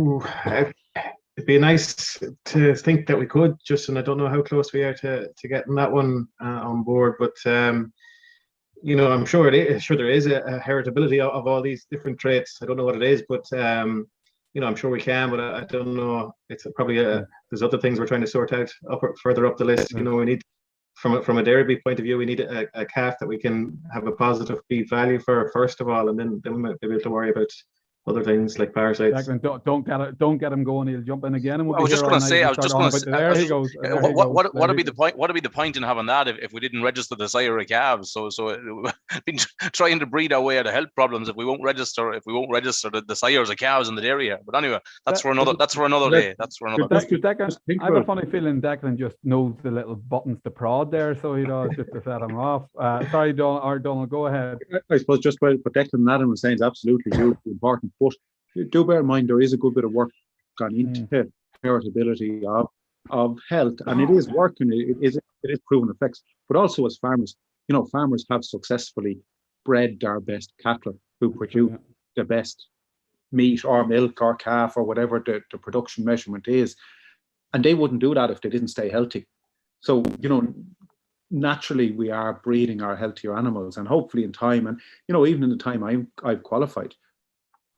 Ooh, it'd be nice to think that we could, Justin. I don't know how close we are to getting that one on board, but you know, I'm sure there is a heritability of all these different traits. I don't know what it is, but you know, I'm sure we can, but I don't know. It's probably there's other things we're trying to sort out further up the list. You know, we need, from a dairy beef point of view, we need a calf that we can have a positive beef value for first of all, and then we might be able to worry about other things like parasites. Declan, don't get him going. He'll jump in again. And I was just going to say. There he goes. What would be the point? What would be the point in having that if we didn't register the sire of calves? So been trying to breed our way out of health problems if we won't register the sires of calves in the dairy. But anyway, that's for another day. That's for another day. Declan, I have a funny feeling Declan just knows the little buttons to prod there, so he does just to set him off. Sorry, Donald, go ahead. I suppose just what Declan and Adam was saying is absolutely hugely important. But do bear in mind there is a good bit of work gone into heritability of health, and it is working. It is proven effects. But also, as farmers, you know, farmers have successfully bred our best cattle who produce the best meat or milk or calf or whatever the production measurement is, and they wouldn't do that if they didn't stay healthy. So, you know, naturally we are breeding our healthier animals, and hopefully in time, and you know, even in the time I've qualified,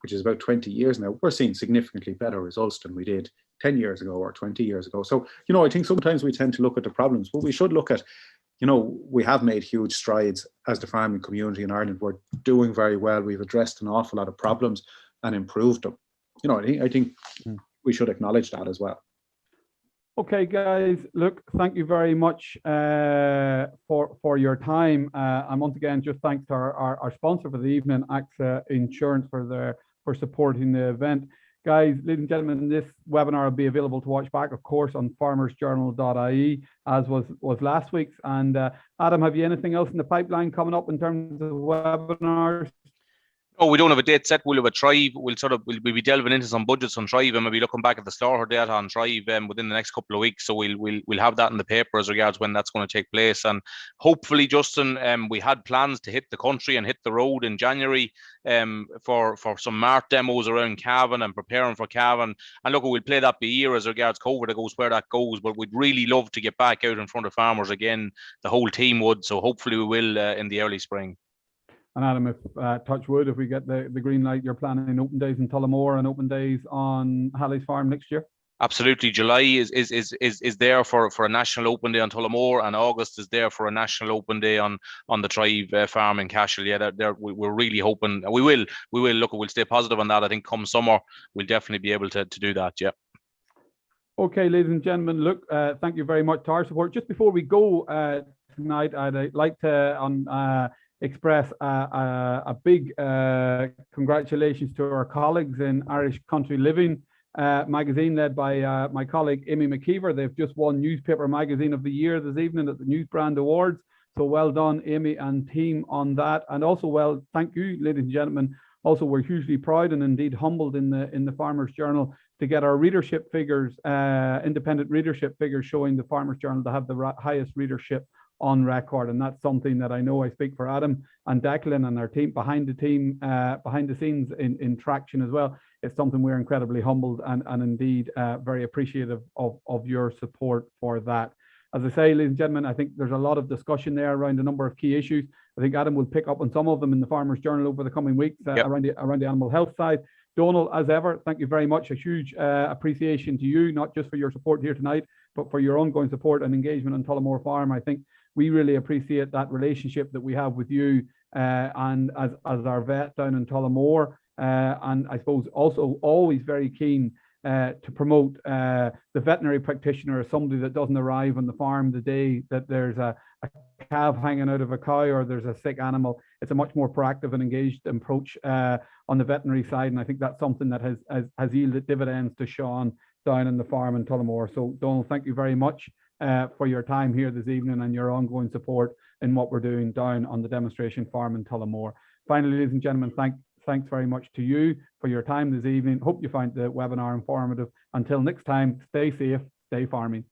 which is about 20 years now, we're seeing significantly better results than we did 10 years ago or 20 years ago. So, you know, I think sometimes we tend to look at the problems, but we should look at, you know, we have made huge strides as the farming community in Ireland. We're doing very well. We've addressed an awful lot of problems and improved them. You know, I think we should acknowledge that as well. Okay, guys, look, thank you very much for your time. And once again, just thanks to our sponsor for the evening, AXA Insurance, for for supporting the event. Guys, ladies and gentlemen, this webinar will be available to watch back, of course, on farmersjournal.ie, as was last week's. And Adam, have you anything else in the pipeline coming up in terms of webinars? Oh, we don't have a date set. We'll have a Thrive. We'll be delving into some budgets on Thrive, and maybe looking back at the slaughter data on Thrive within the next couple of weeks. So we'll have that in the paper as regards when that's going to take place. And hopefully, Justin, we had plans to hit the country and hit the road in January for some mart demos around Cavan and preparing for Cavan. And look, we'll play that by ear as regards COVID. It goes where that goes. But we'd really love to get back out in front of farmers again. The whole team would. So hopefully we will in the early spring. And Adam, if touch wood, if we get the green light, you're planning open days in Tullamore and open days on Halley's Farm next year? Absolutely. July is there for a national open day on Tullamore, and August is there for a national open day on the Thrive farm in Cashel. Yeah, we're really hoping we will look. We'll stay positive on that. I think come summer we'll definitely be able to do that. Yeah. Okay, ladies and gentlemen, look, thank you very much to our support. Just before we go tonight, I'd like to express a big congratulations to our colleagues in Irish Country Living magazine, led by my colleague Amy McKeever. They've just won Newspaper Magazine of the Year this evening at the Newsbrand Awards. So well done, Amy and team, on that. And also, thank you, ladies and gentlemen. Also, we're hugely proud and indeed humbled in the Farmers Journal to get our readership figures, independent readership figures, showing the Farmers Journal to have the highest readership on record. And that's something that I know I speak for Adam and Declan and our team behind the scenes in Traction as well. It's something we're incredibly humbled and indeed very appreciative of your support for that. As I say, ladies and gentlemen, I think there's a lot of discussion there around a number of key issues. I think Adam will pick up on some of them in the Farmers Journal over the coming weeks around the animal health side. Donal, as ever, thank you very much. A huge appreciation to you, not just for your support here tonight, but for your ongoing support and engagement on Tullamore Farm. I think we really appreciate that relationship that we have with you and as our vet down in Tullamore. And I suppose also always very keen to promote the veterinary practitioner as somebody that doesn't arrive on the farm the day that there's a calf hanging out of a cow or there's a sick animal. It's a much more proactive and engaged approach on the veterinary side. And I think that's something that has yielded dividends to Sean down in the farm in Tullamore. So Donald, thank you very much for your time here this evening and your ongoing support in what we're doing down on the demonstration farm in Tullamore. Finally, ladies and gentlemen, thanks very much to you for your time this evening. Hope you find the webinar informative. Until next time, stay safe, stay farming.